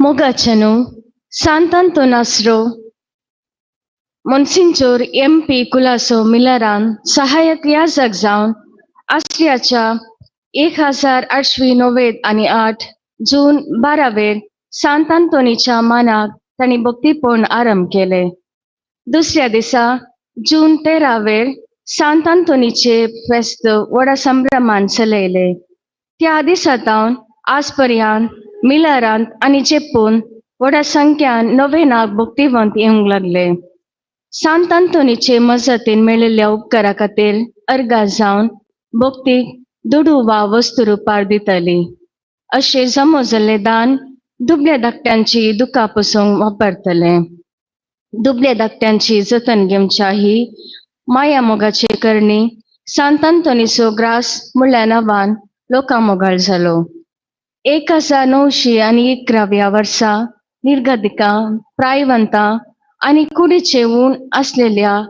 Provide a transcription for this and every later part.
Mogachanu, Santanto Nasro, Monsignor M.P. Culasso Milaran, सहाय्यक याजक जाऊन ऑस्ट्रियाच्या 1898 आणि 8 जून 12 सांत अंतोनीच्या मानाक त्यांनी भक्तीपूर्ण आरंभ केले. दुसऱ्या दिसा जून 13 सांत अंतोनीचे फेस्त व्हडा संभ्रमान चलयले. त्या दिसातावन आजपर्यंत मिलारांत आणि जेपून व्हडा संख्यान नवेनाक भक्तिवंत येवंक लागले. सांत अंतोनीचे मजतीन मेळिल्ल्या उपकारा खातीर अर्गा जावन भक्तीक दुडू वा वस्तू रुपार दितली. अशें जमो जाल्ले दान दुबळ्या धाकट्यांची दुखां पुसूंक वापरतले. दुबळ्या धाकट्यांची जतन घेवच्या ही माया मोगाचे करणी सांत अंतोनीचो ग्रास म्हणल्या नांवान लोकां मोगाळ जालो. 1911 वर्सा निर्गतिकां, प्रायवंतां आणि कुडीचे ऊण असलेल्या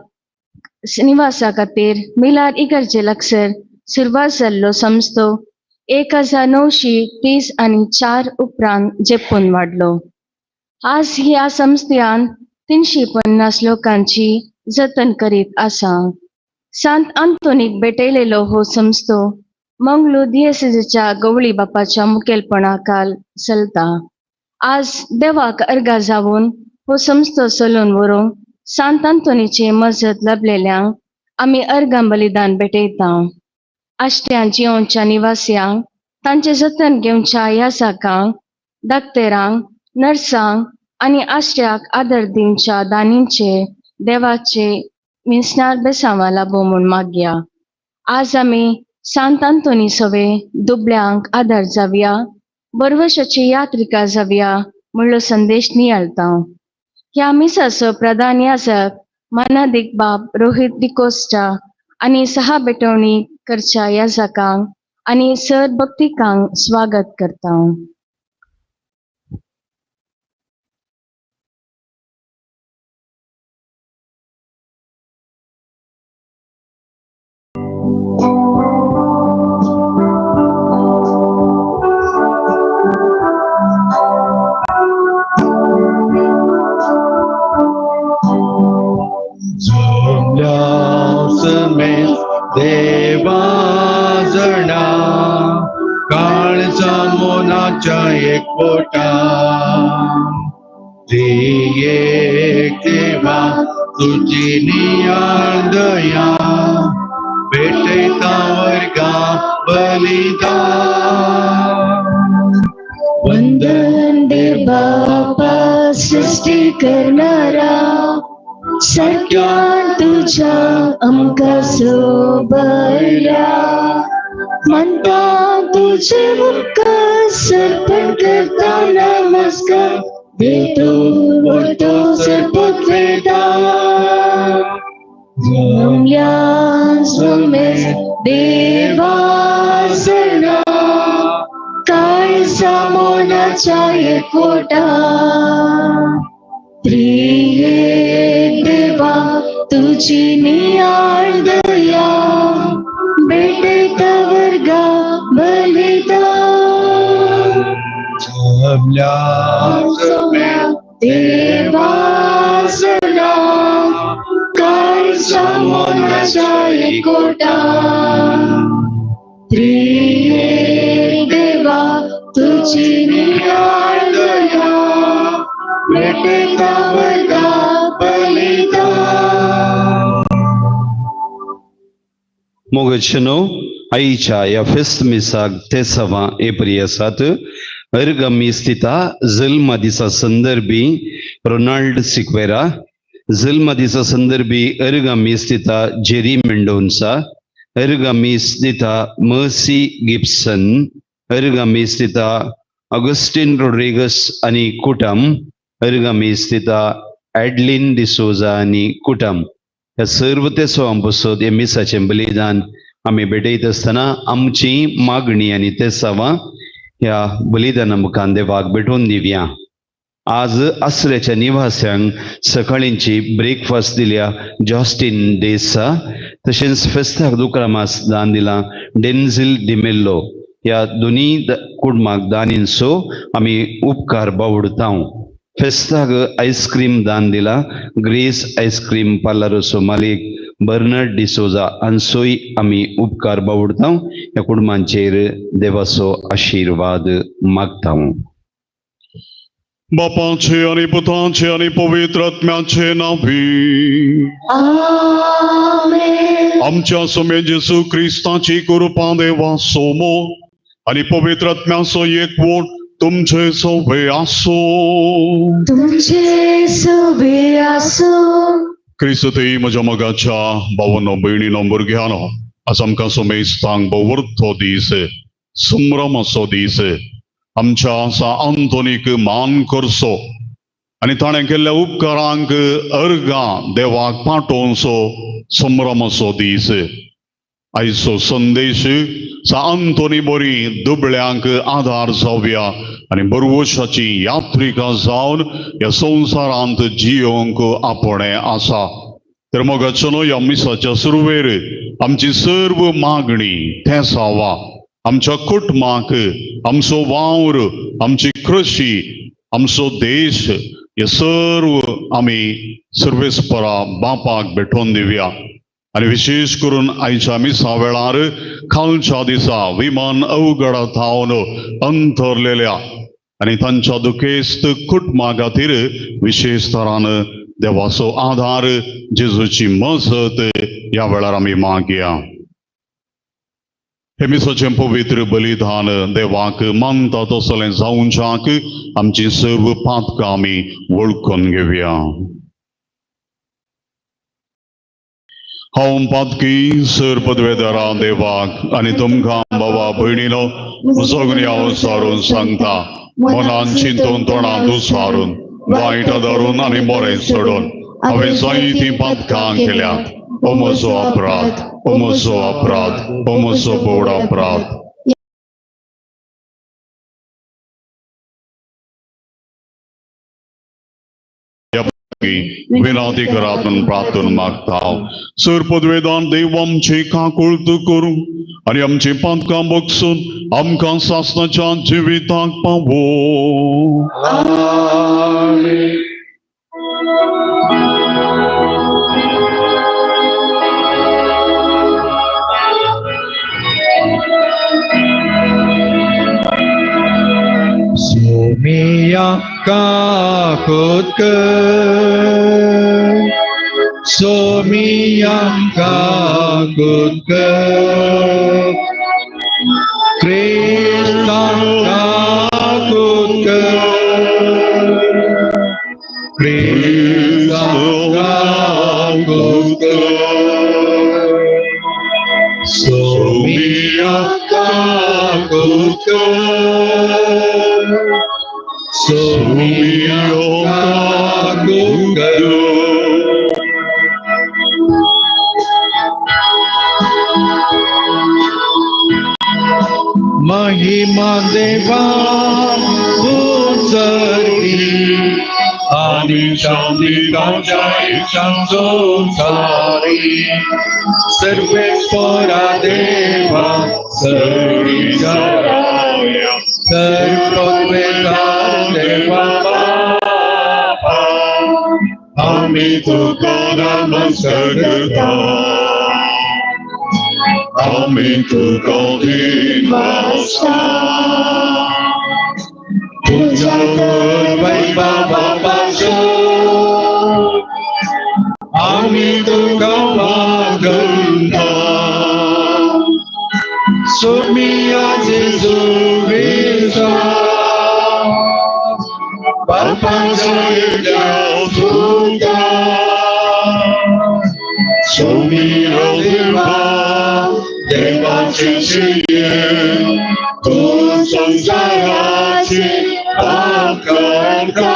निवासा खातीर मिलार इगर्जे लागसर सुरवात जाल्लो संस्थो 1930 आणि 4 उपरांत जेपून वाडलो. आज ह्या संस्थेन 350 लोकांची जतन करीत आसा. सांत अंतोनीक भेटयलेलो हो संस्थो मंगळूर दियेसीसच्या गवळी बापाच्या मुखेलपणाखाल चलता. आज देवाक अर्गा जावून हो संस्थो चलोवन व्हरूंक सांत अंतोनीचे मजत लभलेल्यांक आमी अर्गां बलिदान भेटयता. आश्ट्यां जिवोवच्या निवास्यांक, तांचे जतन घेवच्या याजकांक, दाक्तेरांक, नर्सांक आणि आश्ट्याक आदर दिवच्या दानींचे देवाचे मिसनार बेसांवा लाभो म्हूण मागया. आज आमी सांत अंतोनी सवे दुबळ्यांक आदार जावया, बरवशाची यात्रिका जावया म्हणलो संदेश नियाळता. ह्या मिसाचो प्रधान याजक मानादिक बाब रोहित डिकोस्टा आणि बेटवणी करच्या याजकांक आणि सर भक्तिकांक स्वागत करता. देवा जणा काळजा मोनाच्या एकवटा एक देवा तुझी नियाळ दया भेटता वर्गा बलिदान. वंदन दे बापा सृष्टी करणारा, सगळ्यां तुझ्या आमकां सोबल्या. म्हणटा तुझे उपकार सर्पण करता नमस्कार देतो वरतो सर्पोत्रेटा. रमया सोमेस देवा सणा काळजा मोनाच्या एकवटा. त्रिएक देवा तुझी नियाळ दया भेटता वर्गा बलिदान. देवा सणा काळजा मोनाच्या एकवटा. त्रिएक देवा तुझी नियाळ दया भेटता वर्गा बलिदान. मोगचनो आईच्या या फेस्त मिसाक ते 6 एप्रिल 7 अर्गमी स्थिता जल्म दिसा संदर्भी रोनाल्ड सिक्वेरा, जल्म दिसा संदर्भी अर्गमी स्थिता जेरी मेंडोन्सा, अर्गमी स्थिता मर्सी गिब्सन, अर्गमी स्थिता ऑगस्टिन रोड्रिगस आणि कुटुंब, अर्गमी स्थिता ॲडलिन डिसोजा आणि कुटुंब. ह्या सर्व ते सोवांपासून हे मिसाचे बलिदान आम्ही भेटयत असताना आमची मागणी आणि ते सवा ह्या बलिदाना मुखान देवाक भेटून दिवया. आज आसऱ्याच्या निवास्यांक सकाळींची ब्रेकफास्ट दिल्या जॉस्टिन डेसा, तशेंच फेस्ताक दुक्रामास दान दिला डेन्झिल डिमेल्लो. ह्या दोन्ही कुडमाक दानींचो आमी उपकार बावडतां. फेस्ताक आईस्क्रीम दान दिला ग्रेस आईस्क्रीम पार्लराचो मालीक बर्नार्ड डिसोजा हांचोय आमी उपकार बावडतां. ह्या कुडमांचेर देवाचो आशिर्वाद मागतां. बापाचे आणि पुताचे आणि पवित्र आत्म्याचे नावी आमच्या समे जेसू क्रिस्ताची कृपा देवा सोमो आणि पवित्र आत्म्याचो एकवट तुमचे सगळे आसो. तुमचे सगळे आसो. क्रिस्ती म्हज्या मगाच्या भावांनो भयणीनो भुरग्यांनो आज आमकां सोमेस्तांक बवरतो दीस संभ्रमाचो दीस. आमच्या सा आंतोनीक मान करचो आनी ताणें केल्ल्या उपकारांक अर्गां देवाक पाठोवचो संभ्रमाचो दीस. आयचो संदेश सा आंतोनी बरी दुबळ्यांक आधार जावया आनी बरवशाची यात्रिका जावन ह्या संवसारांत जियोंक आपणे आसा. तर मोगाचो ह्या मिसाच्या सुरवेर आमची सर्व मागणी ते सावा. आमच्या कुटुंबाक आमचो वावर आमची कृषी आमचो देश हे सर्व आमी सर्वेस्परा बापाक भेटोवन दिवया. आनी विशेष करून आयच्या मिसा वेळार खालच्या दिसा विमान अवघडात थावन अंतरलेल्या आनी तांच्या दुखेस्त कुटुंबा खातीर विशेष तरान देवाचो आधार जेजूची मजत ह्या वेळार आमी मागया. हे मिसाचें पवित्र बलिदान देवाक मानता तसलें जावच्याक आमची सर्व पातकां आमी वळखून घेवया. हांव पातकी सर पदवेदारा देवाक आनी तुमकां बाबा भयणीनो सगळीं हांव सारून सांगता. मनान चिंतून तोंडांत उसारून वायट धरून आनी बरें सोडून हांवें जायतीं पातकां केल्यात. ओ म्हजो अपराध, ओ म्हजो अपराध, ओ म्हजो बोड अपराध. विनंती करात म्हणून प्रार्थना मागता. सर पदवेदान देव आमची काकुळत करूं आनी आमची पातकां बगसून आमकां सासणाच्या जिविताक पावो. Somia kakut Somia kakut Krista kakut Krista kakut Somia kakut Somia kakut Mahima Deva Utsari Adi Shanti Kanjai Shansari Sarveshwara Deva Sarvi Saraya Sarveshwara Deva Baba Ami Tukara Masarata Ami Tukari Masa Puja Vai Baba Bajo Ami Tukavaganda Sumia Jesus Visa Baba Jaya Tuka Sumia Deva Deva Chinchiye Tu Sansarachi Akaka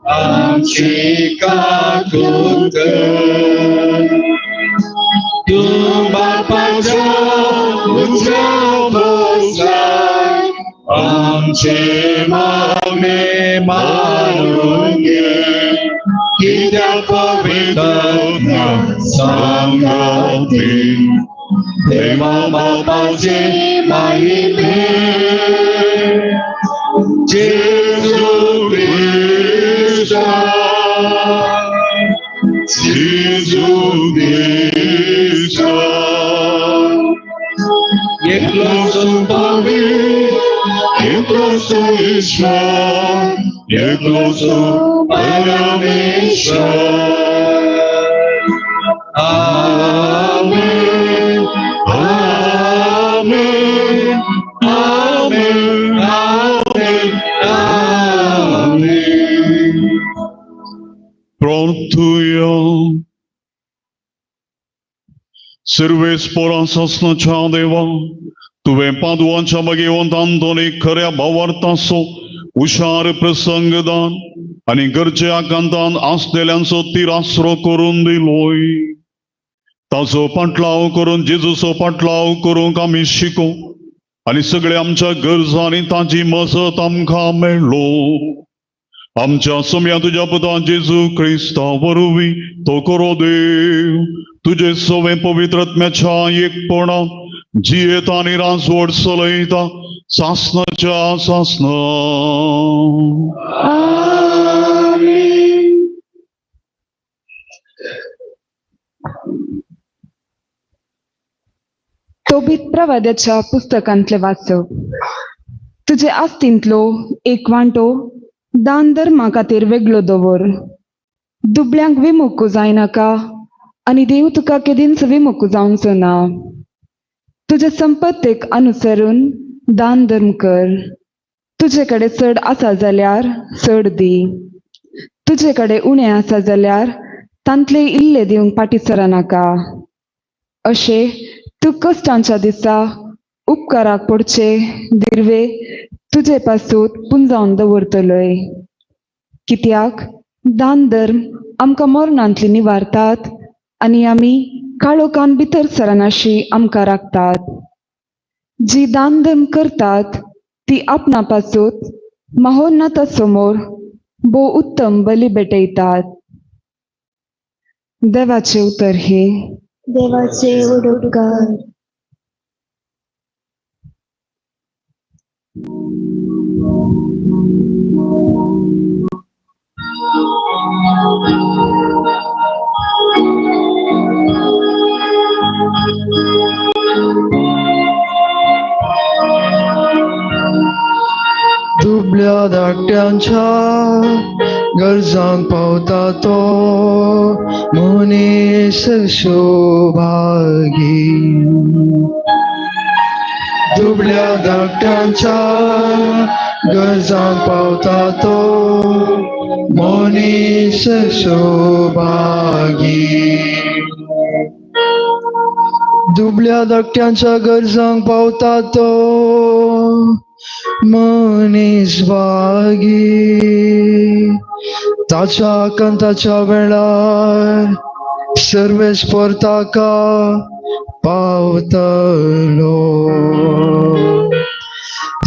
Amchika Kuta Tu Bapa Puja Bosai Amche Mame Marunye Kita Pavitana Sangati देवा बापाचे महिमे जेजू ख्रिस्ता जेजू ख्रिस्ता एकलोसो पवित्र एकलोसो ईश्वर एकलोसो परमेश्वर आमेन आमेन आमेन आमेन आमेन प्रार्थूया. सर्वेस्परांस असणाच्या देवा, तुवें पादुआंच्या भगिवंत आंतोनी खऱ्या भावार्थाचो हुशार प्रसंगदान आनी गरजे आकांतान आसलेल्यांचो तिरास्रो करून दिलोय. ताचो पाटलाव करून जेजूचो पाटलाव करूंक आमी शिको आनी सगळे आमच्या गरजांनी ताची मजत आमकां मेळ्ळो. आमच्या सम्या तुझ्या पुता जेजू क्रिस्ता वरवीं तो करो देव तुझे सवे पवित्रत्म्याच्या एकपणा जियेता आनी राजवट चलयता सासनाच्या सासना. तोबीत प्रवाद्याच्या पुस्तकांतले वाचप. तुजे आस्तींतलो एक वांटो दान धर्मा खातीर वेगळो दवर. दुबळ्यांक विमुख जायनाका आनी देव तुका केदींच विमुख जावचो ना. तुजे संपत्तेक अनुसरून दान धर्म कर. तुजे कडेन चड आसा जाल्यार चड दी. तुजे कडेन उणें आसा जाल्यार तांतले इल्ले दिवंक फाटी सरनाका. अशें तू कश्टांच्या दिसा उपकाराक पडचे दिर्वे तुजे पासून पुंजावन दवरतलोय. कित्याक दान धर्म आमकां मरणांतली निवारतात आनी आमी काळोखान भितर सरनाशी आमकां राखतात. जी दान धर्म करतात ती आपणा पासून महोन्नता समोर भोव उत्तम बली भेटयतात. देवाचे उतर हे. देवाचे उडोपकार. दुबळ्या धाकट्यांच्या गरजांक पावता तो मनीस शोभागी. दुबळ्या धाकट्यांच्या गरजांक पावता तो मनीस शोभागी. दुबळ्या धाकट्यांच्या गरजांक पावता तो मनीस भागी. ताच्या कंताच्या वेळार सर्वेस्पर ताका पावतलो.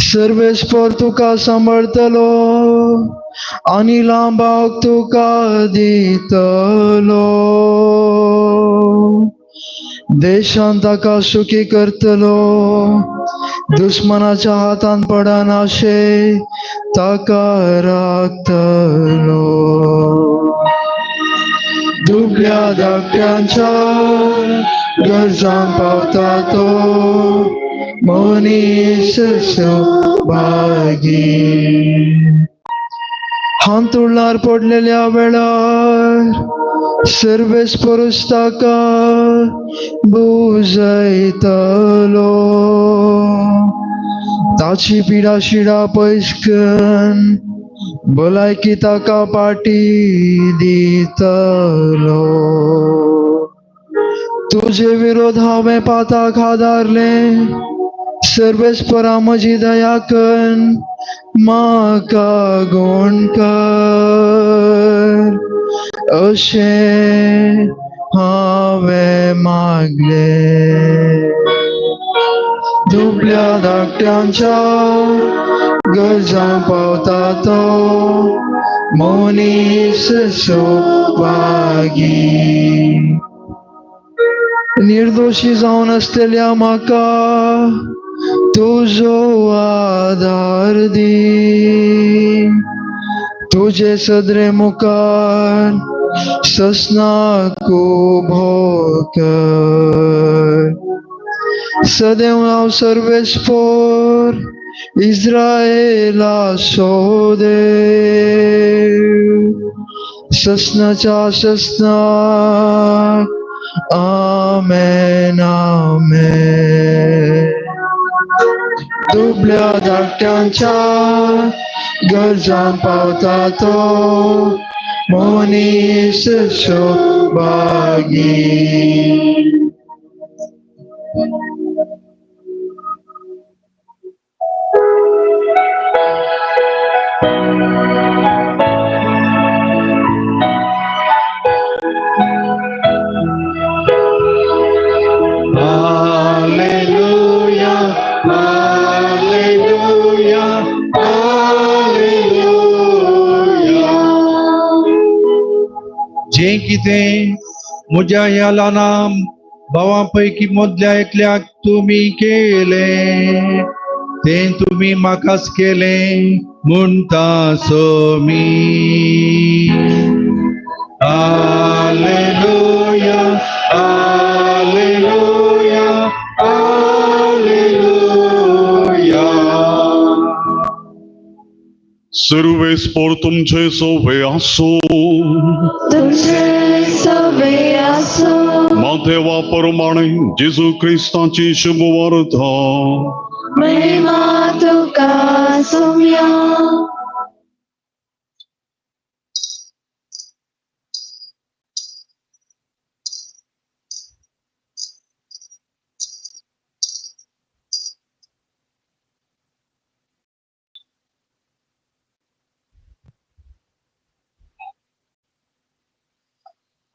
सर्वेस्पर तुका सांबाळतलो आनी लांबाक तुका दितलो. देशांत ताका सुखी करतलो. दुश्मनाच्या हातान पडनाशे ताका राखतलो. दुबळ्या धाकट्यांच्या गरजांक पावता तो मनीस सौभागी. हात उरल्यार पडलेल्या वेळार सर्वेस्परूस ताका बुजयतलो. ताची पिडा शिडा पयस करून भलायकी ताका पाटी दितलो. तुजे विरोध हांवें पाताक हादारले. सर्वेस्परा म्हजी दया करून म्हाका गूण कर. अशें हांवें मागलें. दुबळ्या धाकट्यांच्या गरजांक पावता तो मनीस सौभागी. निर्दोषी जावन असलेल्या म्हाका तुजो आदार दी. तुझे सदरे मुखार ससनाक उबो कर. सदैव हांव सर्वेस्पर इस्रायेला सोदे. ससनाच्या ससनाक आमेन आमेन. दुबळ्या धाकट्यांच्या गरजां पावता तो मनीस सौभागी. जे कितें म्हज्या ह्या ल्हाना भावांपैकी मदल्या एकल्याक तुमी केलें तें तुमी म्हाकाच केलें म्हणटा सोमी. Hallelujah hallelujah hallelujah. सर्वेस्पर तुमचे सोवे आसो. तुझे सवे आसो. माथेवा प्रमाणे जेजू क्रिस्ताची शुभ वार्ता महिमा तुका सौम्या.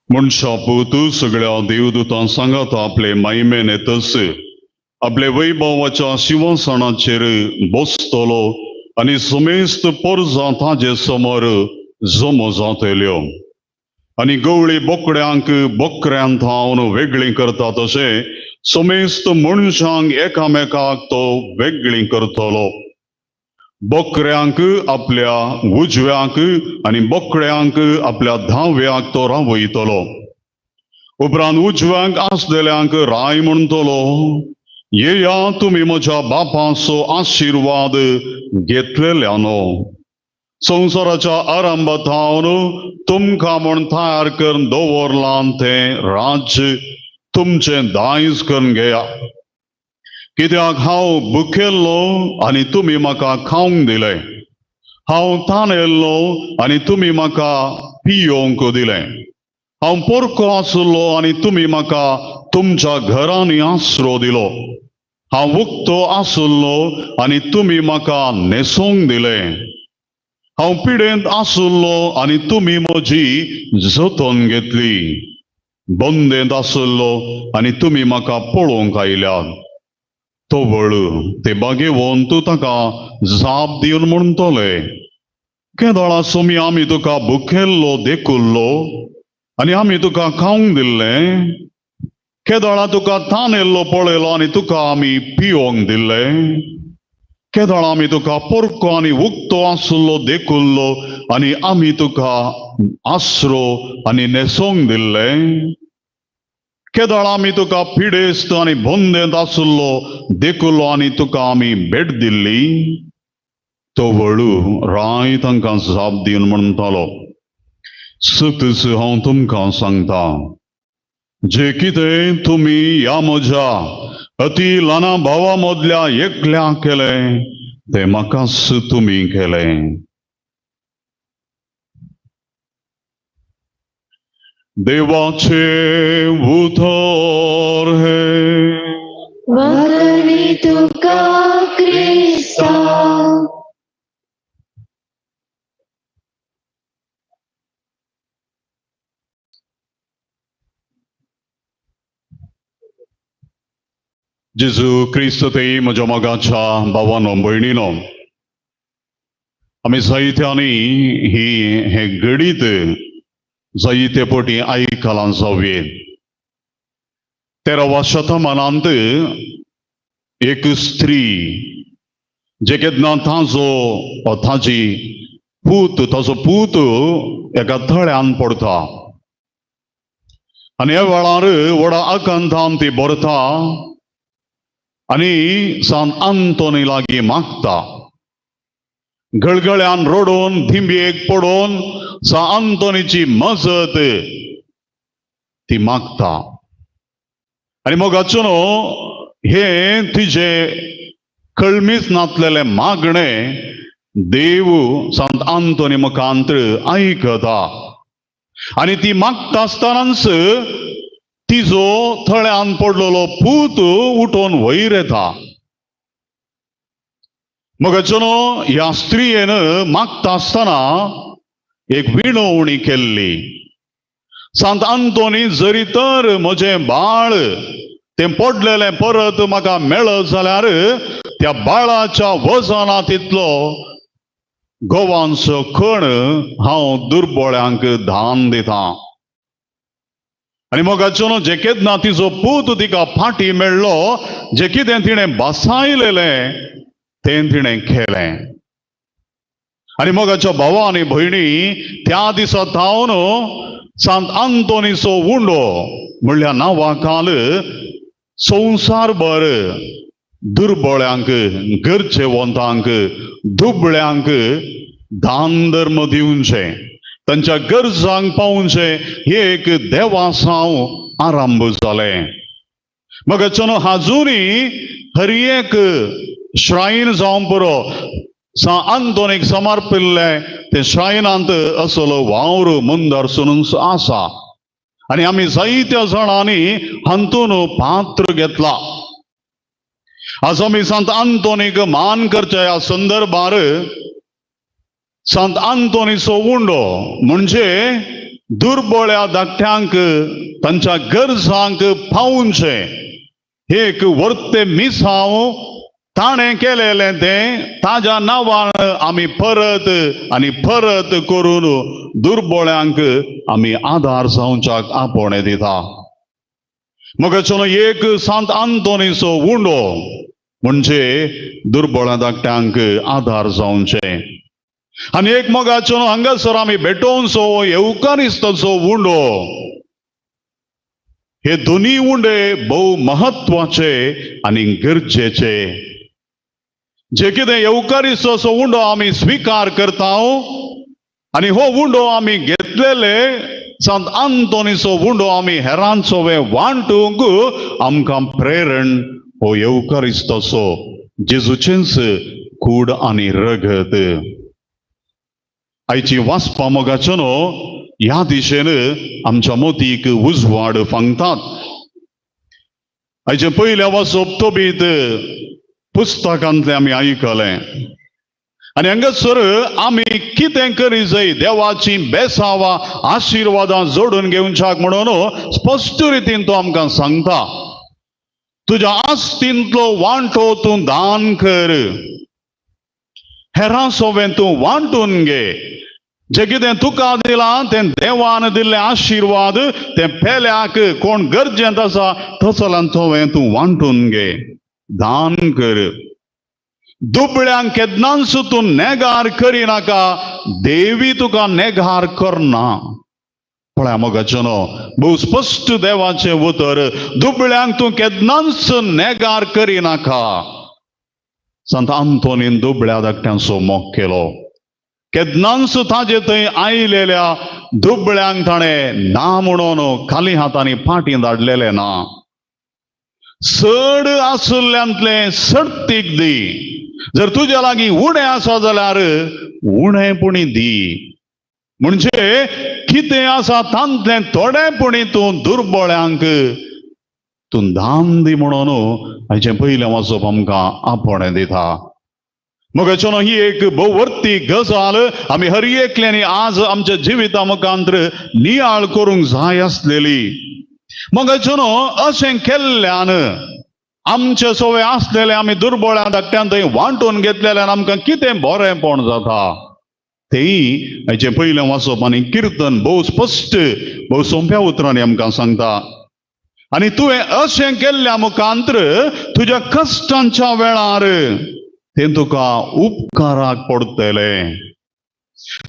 मनशापूत सगळ्या देवदूतां सांगात आपले महिमेन येतस आपले वैभवाच्या सिंहासनाचेर बसतलो आनी समेस्त परजां ताजे समोर जमो जातल्यो. आनी गवळी बोकड्यांक बकऱ्यां थावन वेगळी करता तशे समेस्त मनशांक एकामेकाक तो वेगळी करतलो. बकऱ्यांक आपल्या उजव्याक आनी बोकड्यांक आपल्या धाव्याक तो रावयतलो. उपरांत उजव्याक आसलेल्यांक राय म्हणटलो, येया तुमी म्हज्या बापाचो आशिर्वाद घेतलेल्यानो. संवसाराच्या आरंभातावन तुमकां म्हण तयार करून दवरलां तें राज्य तुमचें दायज करून घेया. कित्याक हांव भुकेल्लो आनी तुमी म्हाका खावंक दिलें. हांव ताणेल्लो आनी तुमी म्हाका पियोंक दिलें. हांव पोरको आसलो आनी तुमी म्हाका तुमच्या घरांनी आसरो दिलो. हांव उक्तो आसलो आनी तुमी म्हाका न्हेसोंक दिलें. हांव पिडेंत आसलो आनी तुमी म्हजी जतन घेतली. बंदेंत आसलो आनी तुमी म्हाका पळोवंक आयल्यात. तोवळ ते बागेवन तूं ताका जाप दिवन म्हणटले, केदळा सोमी आमी तुका भुकेल्लो देखुल्लो आनी आमी तुका खावंक दिल्लें. केदळा तुका ताणेल्लो पळयलो आनी तुका आमी पियोंक दिल्लें. केदळा आमी तुका पोरको आनी उक्तो आसलो देखुल्लो आनी आमी तुका आसरो आनी न्हेसोंक दिल्लें. केदळा आमी तुका पिडेस्त आनी बंदेंत आसलो देखुल्लो आनी तुका आमी भेट दिल्ली. तो वळू राय तांकां जाप दिवन म्हणटालो, सतच हांव तुमकां सांगता, जे कितें तुमी ह्या म्हज्या अति ल्हाना भावा मदल्या एकल्याक केलें तें म्हाकाच तुमी केलें. देवाचे उतर हे वगळी तुका क्रिस्ता. जेजू क्रिस्त ते म्हज्या मोगाच्या भावानो भयणीनो, आमी जायत्यांनी हे घडीत जायते पटी आयकलां जावये. 13व्या शतमानांत एक स्त्री जे केन्ना ताजी ताजो पूत एका थळ्यान पडता आनी ह्या वेळार व्हडा आकांतान ती बरता आनी सांत आंतोनी लागीं मागता गळगळ्यान रडोन धिंबेक पडोन सांत आंतोनीची मजत ती मागता आनी मोगाचो हे तिजे कळमीच नातलेले मागणे देव सांत आंतोनी मुखांत आयकता आनी ती मागता आसतनाच तिजो थळ्यान पडलेलो पूत उठोन वयर येता मोगाचो ह्या स्त्रियेन मागता आसतना एक विणवणी केल्ली सांत आंतोनी जरी तर म्हजें बाळ तें पडलेलें परत म्हाका मेळत जाल्यार त्या बाळाच्या वजनांत इतलो गोवांचो कण हांव दुर्बळ्यांक दान दिता आनी मोगाचो जे केन्ना तिजो पूत तिका फाटी मेळ्ळो जे कितें तिणें बसायलेलें तें तिणें केलें आनी मोगाच्या भावा आनी भयणी त्या दिसा थावन सांत आंतोनीचो उंडो म्हणल्या नांवाखाल संवसारभर दुर्बळ्यांक गरजेवंतांक दुबळ्यांक दान धर्म दिवचे तांच्या गरजांक पावचे हे एक देवासांव आरंभ जालें मोगाचो आजुनूय हर एक श्राइन जावं पुरो सांत आंतोनीक समर्पिल्ले ते श्रायनांत असलो वावर मुंदर सुनून आसा आनी आमी जायत्या जाणांनी हातून पात्र घेतला आज आमी सांत आंतोनीक मान करच्या ह्या संदर्भार सांत आंतोनीचो उंडो म्हणजे दुर्बळ्या धाकट्यांक तांच्या गरजांक पावचे हे एक वर्ते मिसांव ताणें केलेलें तें ताज्या नांवान आमी परत आनी परत करून दुर्बळ्यांक आमी आदार जावच्याक आपणे दिता मोगाचो एक सांत आंतोनीचो उंडो म्हणजे दुर्बळ्या धाकट्यांक आदार जावचे आनी एक मोगाचो हांगासर आमी भेटोवचो येवकारिस्ताचो उंडो हे दोनी उंडे भोव महत्वाचे आनी गरजेचे जे कितें येवकारिस्ताचो उंडो आमी स्वीकार करता आनी हो उंडो आमी घेतलेले सांत आंतोनीचो उंडो आमी हेरांचो वांटूंक आमकां प्रेरण हो येवकारिस्ताचो जेजूचेंच कूड आनी रगत आयची वाचपा मोगाचो ह्या दिशेन आमच्या मोतीक उजवाड सांगतात आयचे पयल्या वाचप तोबीत पुस्तकांतले आमी आयकलें आनी हांगासर आमी कितें करी जाय देवाची बेसावां आशिर्वादां जोडून घेवच्याक म्हणून स्पश्ट रितीन तो आमकां सांगता तुज्या आस्तींतलो वांटो तूं दान कर हेरां सोबें तूं वांटून घे जे कितें तुका दिलां तें देवान दिल्लें आशिर्वाद तें पेल्याक कोण गरजेंत आसा तसल्यान सोबें तूं वांटून घे दान कर दुबळ्यांक केन्नाच तूं नेगार करिनाका देवी तुका नेगार करना पळय मोगाचो भोव स्पश्ट देवाचें उतर दुबळ्यांक तूं केन्नाच नेगार करिनाका सांत आंतोनीन दुबळ्या धाकट्यांचो मोग केलो केन्नाच ताजे थंय आयलेल्या दुबळ्यांक ताणें ना म्हणून खाली हातांनी फाटीं धाडलेलें ना चड आसुल्ल्यांतलें सर्तीक दी जर तुज्या लागीं उणें आसा जाल्यार उणेपणी दी म्हणजे कितें आसा तांतलें थोडेपणी तूं दुर्बळ्यांक तूं दान दी म्हणून हाचें पयलें वाचप आमकां आपणे दिता मोगाचो ही एक भोववर्ती गजाल आमी हर एकल्यानी आज आमच्या जिविता मुखांतर नियाळ करूंक जाय आसलेली मोगाचो अशें केल्ल्यान आमचे सवय आसलेले आमी दुर्बळ्या धाकट्यान थंय वांटून घेतलेल्यान आमकां कितें बरेंपण जाता तेय हाचें पयलें वाचप आनी किर्तन भोव स्पश्ट भोव सोंप्या उतरांनी आमकां सांगता आणि तुवें अशें केल्ल्या मुखांतर तुज्या कश्टांच्या वेळार ते तुका उपकाराक पडटले.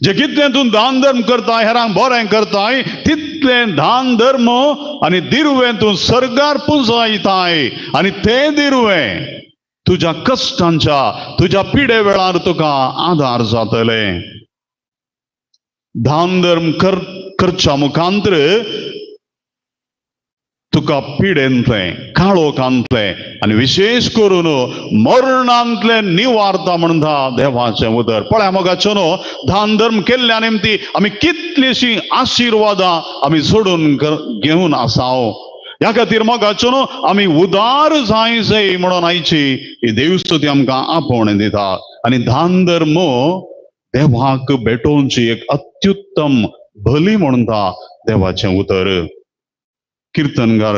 जे कितलें तूं दान धर्म करताय, हेरांक बरें करताय, तितलें दान धर्म आनी दिर्वें तूं सर्गार पुंजयताय आनी तें दिर्वें तुज्या कश्टांच्या, तुज्या पिडे वेळार तुका आधार जातले. दान धर्म करच्या मुखांतर तुका पिडेंतले, काळोखांतले आनी विशेष करून मरणांतले निवारता म्हणटा देवाचें उदर. पळय मोगाचो न्हू, दान धर्म केल्ल्या निमती आमी कितलीशीं आशिर्वादां आमी सोडून घेवन आसाव. ह्या खातीर मोगाचो न्हू, आमी उदार जायचे म्हणून आयची ही देवस्तुती आमकां आपोवण दिता. आनी दान धर्म देवाक भेटोवची एक अत्युत्तम भली म्हणटा देवाचें उतर. कीर्तनगार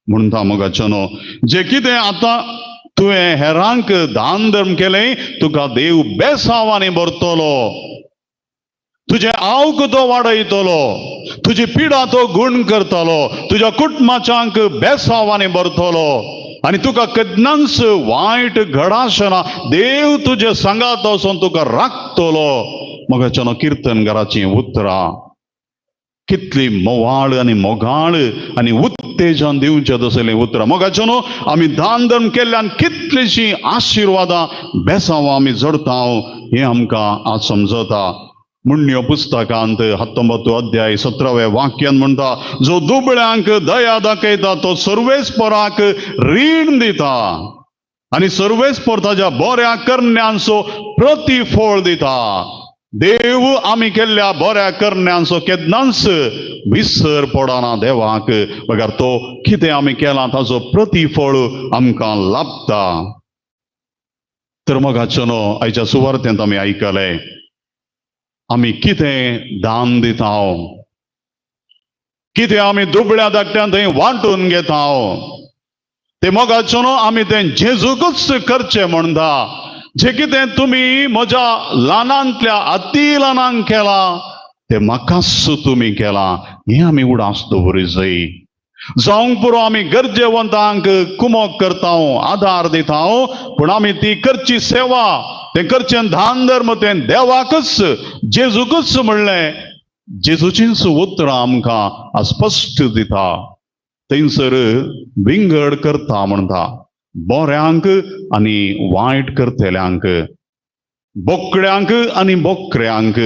म्हणटा मोगाचो न्हू, जे कितें आतां तुवें हेरांक दान धर्म केलें तुका देव बेसावांनी भरतलो. तुजें आवक तो वाडयतलो, तुजी पिडा तो गुण करतलो, तुज्या कुटुंबाच्यांक बेसावांनी भरतलो आनी तुका केन्नाच वायट घडाशना देव तुजे सांगात वचून तुका राखतलो. मोगाचो न्हू, कीर्तनगाराचीं उतरां कितली मोवाळ आनी मोगाळ आनी उत्तेजन दिवचें तसलें उतरां. मोगाचो न्हू, आमी दान धर्म केल्ल्यान कितलीशीं आशिर्वादां बेसांवां आमी जोडटा हें आमकां आज समजता. मुण्य पुस्तकांत 19 अध्याय 17वें वाक्यान म्हणटा, जो दुबळ्यांक दया दाखयता तो सर्वेस्पराक रीण दिता आनी सर्वेस्पर ताच्या बऱ्या करण्यांचो प्रतिफळ दिता. देव आमी केल्ल्या बऱ्या करण्यांचो केन्नाच विसर पडना देवाक. बगर तो कितें आमी केलां ताचो प्रतिफळ आमकां लाभता. तर मोगाचो न्हू, आयच्या सुवार्थेंत आमी आयकलें आमी कितें दान दिता, कितें आमी दुबळ्या धाकट्यां थंय वांटून घेता. ते मोगाचो न्हू, आमी तें जेजूकच करचें म्हणटा. जे कितें तुमी म्हज्या ल्हानांतल्या अति ल्हानांक केलां तें म्हाकाच तुमी केलां हें आमी उडास दवरूंक जाय. जावंक पुरो आमी गरजेवंतांक कुमोक करता, आदार दिता, पूण आमी ती करची सेवा, तें करचें दान धर्म तें देवाकच जेजूकच म्हणलें. जेजूचींच उतरां आमकां स्पश्ट दिता. थंयसर विंगड करता म्हणटा, बऱ्यांक आनी वायट करतल्यांक, बोकड्यांक आनी बोकऱ्यांक.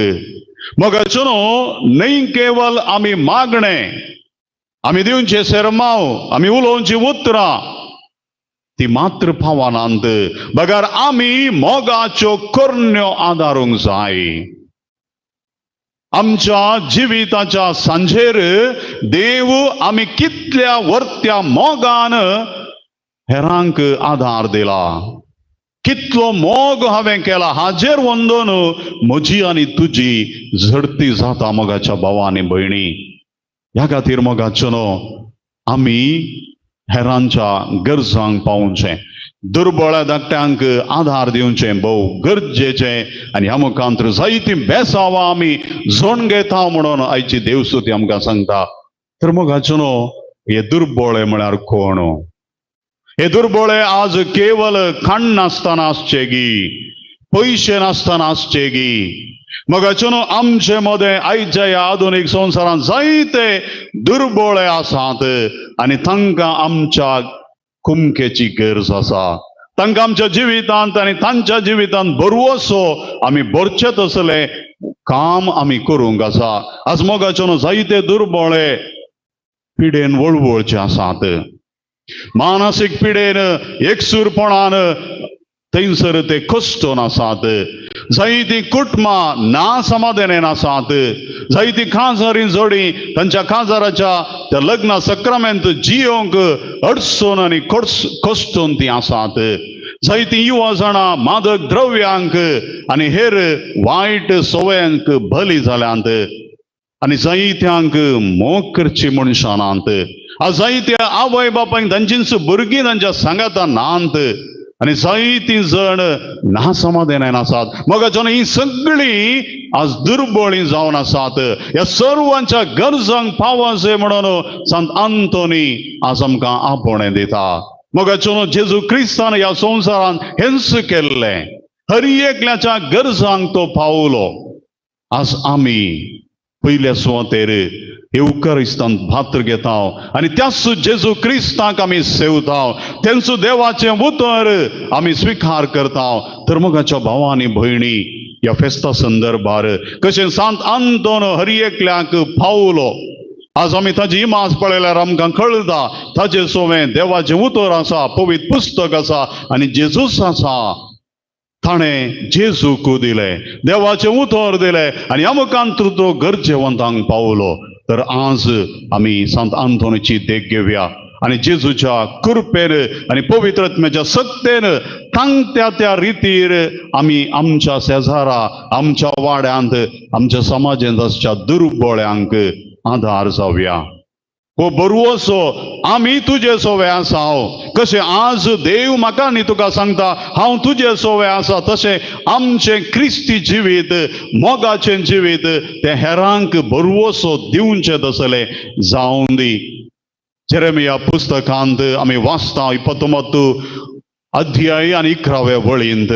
मोगाचो न्हू, न्हय केवल आमी मागणें, आमी दिवचे सेरमाव, आमी उलोवची उतरां ती मात्र फावनांत, बगर आमी मोगाच्यो करण्यो आदारूंक जाय. आमच्या जिविताच्या सांजेर देव आमी कितल्या वर्त्या मोगान हेरांक आधार दिला, कितलो मोग हांवें केला हाजेर वंदोन म्हजी आनी तुजी झडती जाता मोगाच्या भावा आनी भयणी. ह्या खातीर मोगाचो न्हू, आमी हेरांच्या गरजांक पावोवचें, दुर्बळ धाकट्यांक आधार दिवचें भोव गरजेचें. आनी ह्या मुखांतर जायतीं बेसांवां आमी जोड घेता म्हणून आयची देवस्तुती आमकां सांगता. तर मोगाचो न्हू, हे दुर्बळे म्हळ्यार कोण? हे दुर्बळे आज केवल खाण नासतना आसचे गी, पयशे नासतना आसचे गी. मोगाचो न्हू, आमचे मदें आयच्या ह्या आधुनीक संवसारांत जायते दुर्बळे आसात आनी तांकां आमच्या कुमकेची गरज आसा. तांकां आमच्या जिवितांत आनी तांच्या जिवितांत बरवसो आमी भरचे तसलें काम आमी करूंक आसा. आज मोगाचो न्हू, जायते दुर्बळे पिडेन वळवळचे आसात, मानसीक पिडेन एकसूरपणान थंयसर ते कश्टून आसात. जायतीं कुटुंबां ना समाधानेन आसात, जायतीं काजारी जोडी तांच्या काजाराच्या त्या लग्न सक्रामेंत जियोंक अडचून आनी कश्टून तीं आसात. जायतीं युवा जाणां मादक द्रव्यांक आनी हेर वायट सवयांक बली जाल्यांत आनी जायत्यांक मोग करची मनशां नात. आज जायत्या आवय बापायक तांचींच भुरगीं तांच्या सांगाता नात. आणि जायतीं जण नासमाधानान आसात मोगाच्यान ही सगळी आज दुर्बळी जावन आसात ह्या सर्वांच्या गरजांक पावसे म्हणून संत आंतोनी आज आमकां आपणे दिता मोगाच्यान जेजू क्रिस्तान ह्या संवसारान हेंच केल्ले हर एकल्याच्या गरजांक तो पावलो आज आमी पयल्या सुवातेर एवकारिस्तान भातर घेता आणि त्याच जेजू क्रिस्तांक आमी सेवता तेंचो देवाचे उतर आमी स्वीकार करता तर मोगाच्या भावांनी भयणी या फेस्ता संदर्भार कशें सांत आंतोन हर एकल्याक पावलो आज आमी ताजी इमाज पळयल्यार आमकां कळटा ताजे सोवें देवाचें उतर आसा पवित्र पुस्तक आसा आनी जेजूस आसा ताणें जेजूक दिले देवाचें उतर दिलें आनी आमकां तो गरजेवंतांक पावलो तर आज आमी सांत आंतोनीची देख घेवया आणि जेजूच्या कृपेन आणि पवित्रत्म्याच्या सत्तेन सांगत्या त्या रितीर आमी आमच्या शेजारा आमच्या वाड्यांत आमच्या समाजांत आसच्या दुर्बळ्यांक आधार जावया हो बरवसो आमी तुजे सोवे आसा कशें आज देव म्हाका न्ही तुका सांगता हांव तुजे सोवे आसा तशें आमचें क्रिस्ती जिवीत मोगाचें जिवीत तें हेरांक बरवसो दिवचें तसलें जावं दी जेरेमिया पुस्तकांत आमी वाचता 29 अध्याय आणि 11व्या वळींत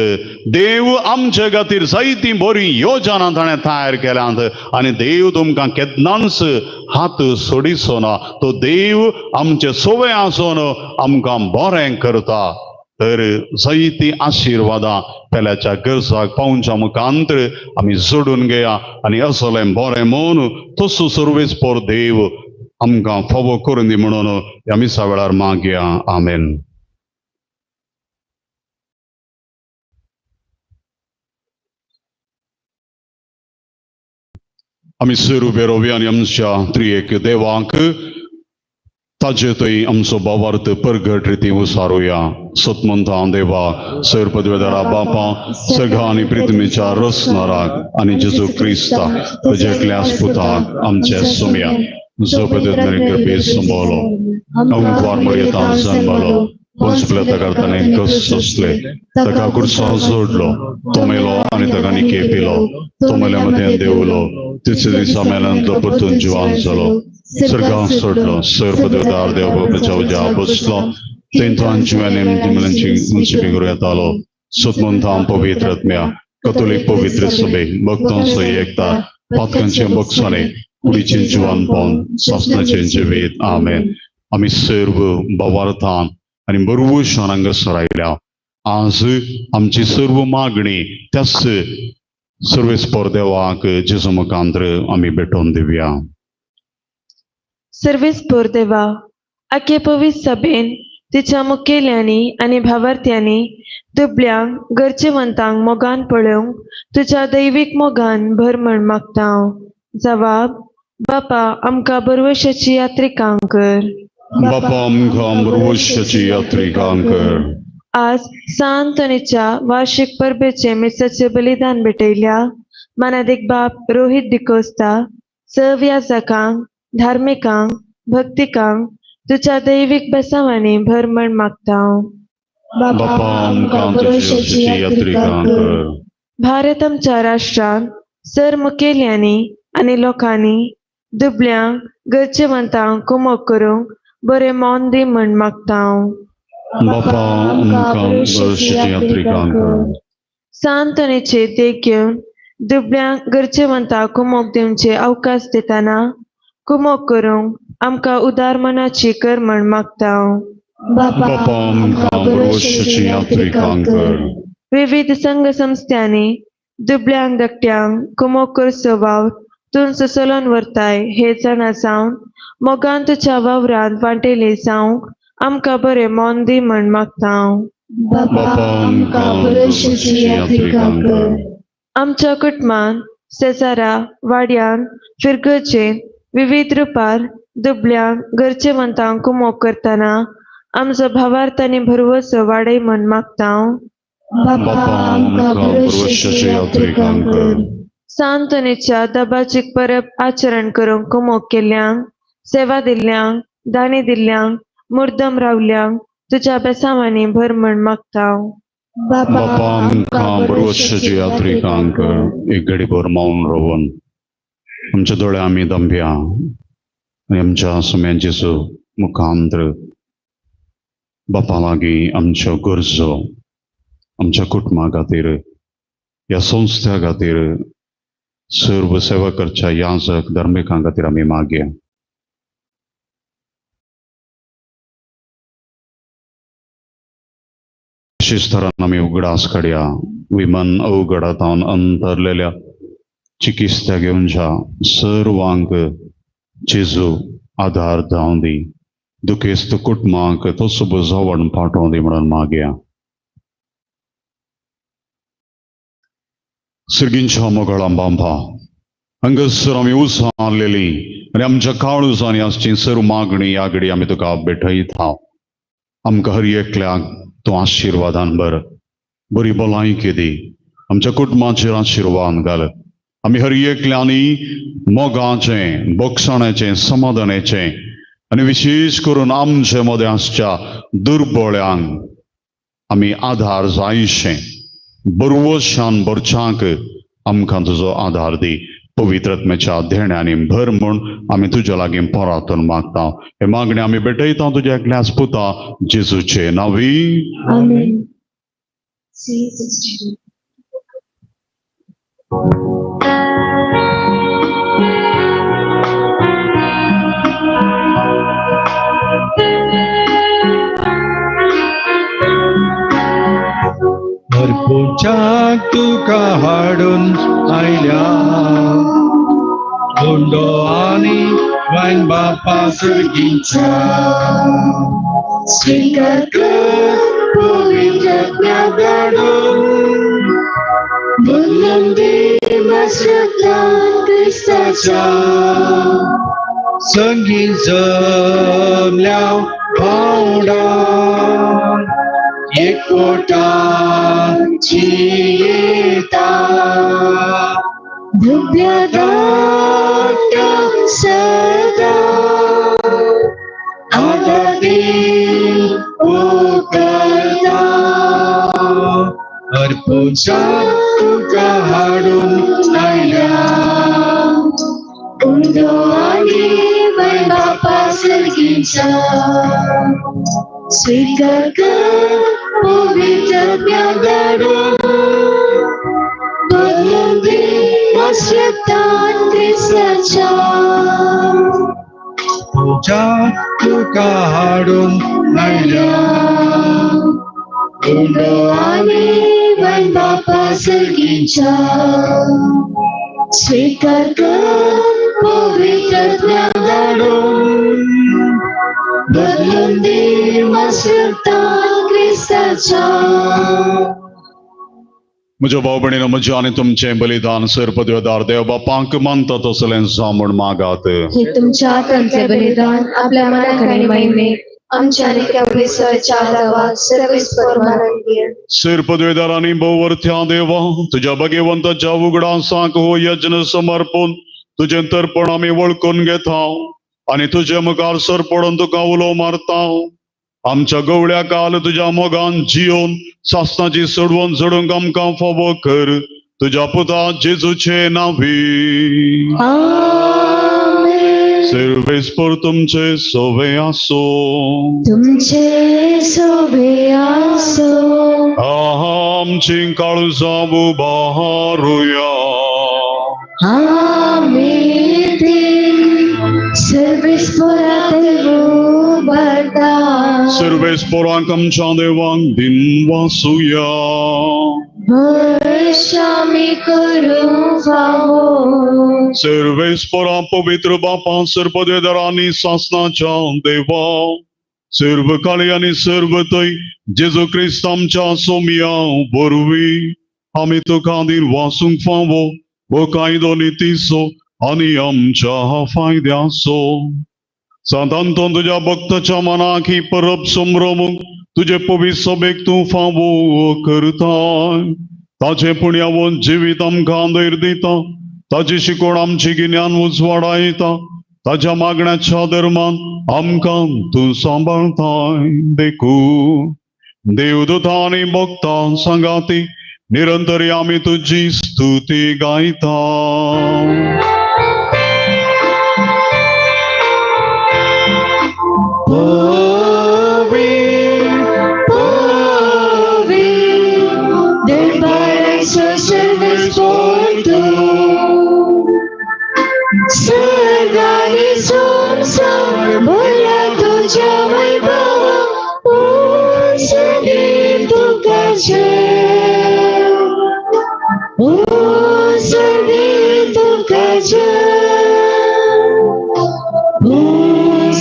देव आमचे खातीर जायतीं बरी योजना ताणें तयार केल्यात आनी देव तुमकां केन्नाच हात सोडिचो ना तो देव आमचे सोवे आसून आमकां बरें करता तर जायतीं आशिर्वादां पेल्याच्या गरजाक पावच्या मुखांतर आमी जोडून घेया आनी असलें बरें मन तसो सर्वेस्पर देव आमकां फावो करून दी म्हणून ह्या मिसा वेळार मागया आमेन. आमी सर उबे रोवया आनी आमच्या त्रिएक देवाक ताजे थंय आमचो भावार्थ परगट रिती उसारुया सतमंता देवा सर पदवेदारा बापा सगळा आनी प्रितमेच्या रसनाराक आनी जेजू क्रिस्ता तुजे एकल्याच पुताक आमचे सुमया जो पदवेदारी कृपे संबोलो अवंकार मर्यादा जन्मलो पंचप्लता करताना कस असले ताका कुर्सा जोडलो तो मेलो आनी ताका निके पिलो तो मेल्या मध्ये देवलो तिसरे दिसा मेल्यानंतर परतून जिवान जालो सर्गां सोडलो सर पदवेदार देव बापाच्या उज्या बसलो तेंतांची मुलांची मुन्सिपी करूं येतालो सतमंतां पवित्रत्म्या कथोलिक पवित्र सभे भक्तांचो एकता पातकांचे बक्षाने कुडीचे जिवानपण सासनाचे जिवीत आमेन. आमी सर्व भावार्थान आनी बरवशान हांगा सरायल्या आज आमची सर्व मागणी त्याच सर्वेस्पर देवाक जेजू मुखांतर आमी भेटोवन दिवया. सर्वेस्पर देवा आखे पवित्र सभेन तिच्या मुखेल्यांनी आनी भावार्थ्यांनी दुबळ्यांक गरजेवंतांक मोगान पळोवंक तुज्या दैवीक मोगान भर म्हण मागता हांव. जवाब बापा आमकां बरवशाची यात्रिकां कर. बापा आमकां बरवशाची यात्रिकां कर. आज सांतोनीच्या वार्षिक परबेचे मिसाचे बलिदान भेटयल्या मानादिक बाप रोहित डिकोस्ता सव्याजकांक धार्मिकांक भक्तिकांक तुझ्या दैवीक बेसावांनी भर म्हण मागता हांव. बापा आमकां बरवशाची यात्रिकां कर. भारत आमच्या राष्ट्रान सर मुखेल्यांनी आनी लोकांनी दुबळ्यांक गरजेवंतांक कुमोग करूंक बरें मोन दी म्हण मागता हांव. बापा आमकां बरवशाची यात्रिकां कर. सांतोनीचे देख घेवन दुबळ्यांक गरजेवंतांक कुमोग दिवचे अवकाश दिताना कुमोग करूंक आमकां उदार मनाची कर म्हण मागता हांव. बापा आमकां बरवशाची यात्रिकां कर. विविध संघ संस्थांनी दुबळ्यांक धाकट्यांक कुमोग करचो वावर तुमचो चलोन व्हरताय हे जाणा जावन मोगान तुज्या वावरांत वांटेली जावंक आमकां बरें मोन दी म्हण मागता हांव. बापा आमकां बरवशाची यात्रिकां कर. आमच्या कुटुंबान शेजारा वाड्यान फिरगजेन विविध रुपार दुबळ्यांक गरजेवंतांक कुमोग करतना आमचो भावार्थ आनी भरवसो वाडय म्हण मागता हांव. बापा आमकां बरवशाची यात्रिकां कर. सांतोनीच्या दबाची परब आचरण करूंक कुमोग केल्ल्यांक सेवा दिल्ल्यांक दाणी दिल्ल्यांक मुर्दम रावल्यांक तुझ्या बेसावांनी भरमण मागताव. बापा आमकां बरोवशाची यात्रिकांक एक घडीभर मौन रावन आमच्या दोळे आमी दंभया आनी आमच्या सुम्यांचेचो मुखांतर बापा लागीं आमच्यो गरजो आमच्या कुटुंबा खातीर ह्या संस्था खातीर सर्व सेवा करच्या याजक धर्मिकां खातीर आमी मागया. अशेच तरान आमी उगडास काडया विमान अवघडातावन अंतरलेल्या चिकित्सा घेवनच्या सर्वांक जेजू आधार जावं दी. दुखेस्त कुटुंबांक तो सुबजावण पाठोवं दी म्हणून मागया. सर्गींच्या मोगळा बांबा हांगासर आमी उसारलेली आनी आमच्या काळुजांनी आसची सर्व मागणी यागडी आमी तुका भेटयता. आमकां हर एकल्याक तूं आशिर्वादान बरी भलायकी दी. आमच्या कुटुंबाचेर आशिर्वाद घाल. आमी हर एकल्यांनी मोगाचें बोगसणाचें समाधानाचें आनी विशेष करून आमचे मदें आसच्या दुर्बळ्यांक आमी आधार जायशें बरवशान भरच्यांक आमकां तुजो आधार दी. पवित्रत्म्याच्या धेण्यानी भर म्हूण आमी तुज्या लागीं परातून मागता. हे मागणी आमी भेटयता तुज्या एकल्याच पुता जेजूचे नांवी. आमेन. भरपूरच्याक तुका हाडून आयल्या गुंडो आनी वायन बापा सर्गींच्या स्वीकार कर पवित्रत्म्या धाडून बदलून दी मसरतां क्रिस्ताच्या संगीत जमल्या भावंडा एकवटाची येता धुब्या धाकट्या सदा आदादी करता अर्पुचा तुका हाडून आयल्या उंडो आनी वय बापा सर्गींच्या स्वीकार कर पवित्रत्म्या धाडून बदलून दी मसरतां क्रिस्ताच्या तुझ्या तुका हाडून आयल्या उंडो आनी वय बापा सर्गींच्या स्वीकार कर पवित्रत्म्या धाडून बदलून दी मसरतां क्रिस्ताच्या. म्हज्या भाव भयणीनो म्हजें आनी तुमचें बलिदान सर्पदेवदार देव बापांक मानता तसलें जावं मागात. हे तुमच्या आत्म्याचे बलिदान आपल्या मनाकडे महिमे आमच्या विसरच्या आदावा सर्वेस्पर माननीय सर्पदेवदारांनी बहुवर्थ्या देवा तुझ्या भगवंताच्या उगडासाक हो यज्ञ समर्पून तुझें तर्पण आमी वळखून घेता आनी तुझे मुखार सर पडून तुका उलो मारता. आमच्या गवळ्या काल तुझ्या मोगान जियोन सासनाची सोडवून झडूंक आमकां फावो कर तुझ्या पुता जेजूचे नांवी. सर्वेस्पर तुमचे सोवे आसो. तुमचे सोबे आसो. आमची काळजां उबारुया. सर्वेस्परांक आमच्या देवांक दिन वासुया. सर्वेस्परा पवित्र बापा सर्पदेवदारांनी सासनाच्या देवा सर्व काळी आनी सर्व थंय जेजू क्रिस्त आमच्या सोमिया वरवीं आमी तुका दिन वासूंक फावो वो कायदो नितीसो आनी आमच्या फायद्याचो. सादांतून तुझ्या भक्ताच्या मनाक ही परब संभ्रमूंक तुझे पवित्र सभेक तूं फावो करताय. ताचे पुण्यावून जिवीत आमकां धैर्य दिता. ताची शिकोण आमची गिन्यान उजवाडायता. ताच्या मागण्याच्या दरम्यान आमकां तूं सांबाळताय देखून देवदूतांनी भक्तां सांगाती निरंतरी आमी तुजी स्तुती गायता. Sărganii somsam, băiatul cea mai bău, să ne ducă cel, să ne ducă cel,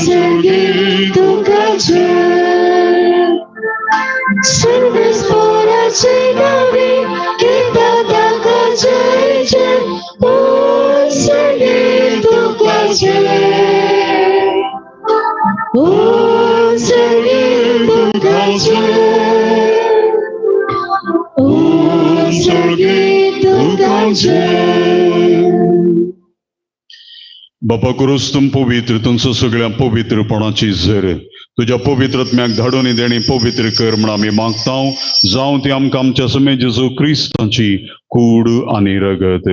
să ne ducă cel. Sărgă spora cei navi, chita dacă cei cel, să ne ducă cel, să ne ducă cel, să ne ducă cel. बापा करूस तुम पवित्र तुमचं सगळ्या पवित्रपणाची झर तुझ्या पवित्रत्म्याक धाडून देणी पवित्र कर म्हण आमी मागता. जावं ती आमकां आमच्या समे जेजू क्रिस्ताची कूड आनी रगत.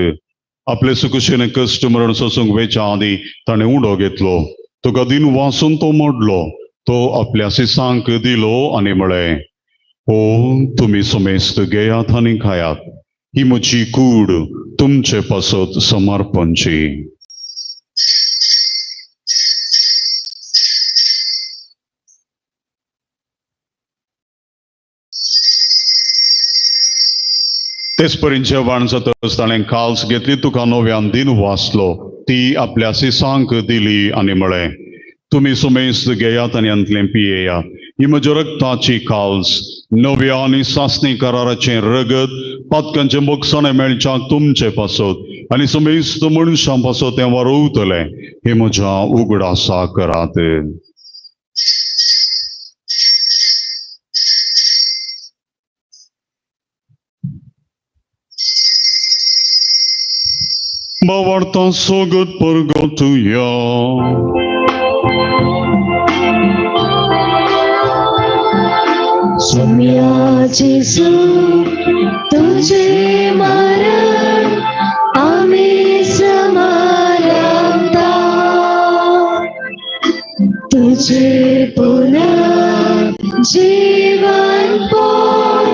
आपले सुकुशेने कश्ट मरण सोसूंक वेच्या आदी ताणें उडो घेतलो. तुका दिन वासून तो मोडलो. तो आपल्या सिसांक दिलो आनी म्हळें, हो तुमी समेस्त घेयात आनी खायात. ही म्हजी कूड तुमचे पासत समर्पणची. तेच पर्यंत जेवण जातच ताणें काल्स घेतली तुका नव्यान दिन वाचलो. ती आपल्या सिसांक दिली आनी म्हळें, तुमी समेस्त घेयात आनी अंतलें पियेयात. ही म्हज्या रक्ताची काल्स नव्या आनी सासणी कराराचें रगत पातकांचे मोगसाणे मेळच्याक तुमचे पासत आनी समेस्त मनशां पासत तें वारोवतलें. हे म्हज्या उगडासा करात. Bawarta sogot pergotuya. Somya Jesu, तुझे मरण आम्ही समारंभता, तुझे पुनर्जीवन पण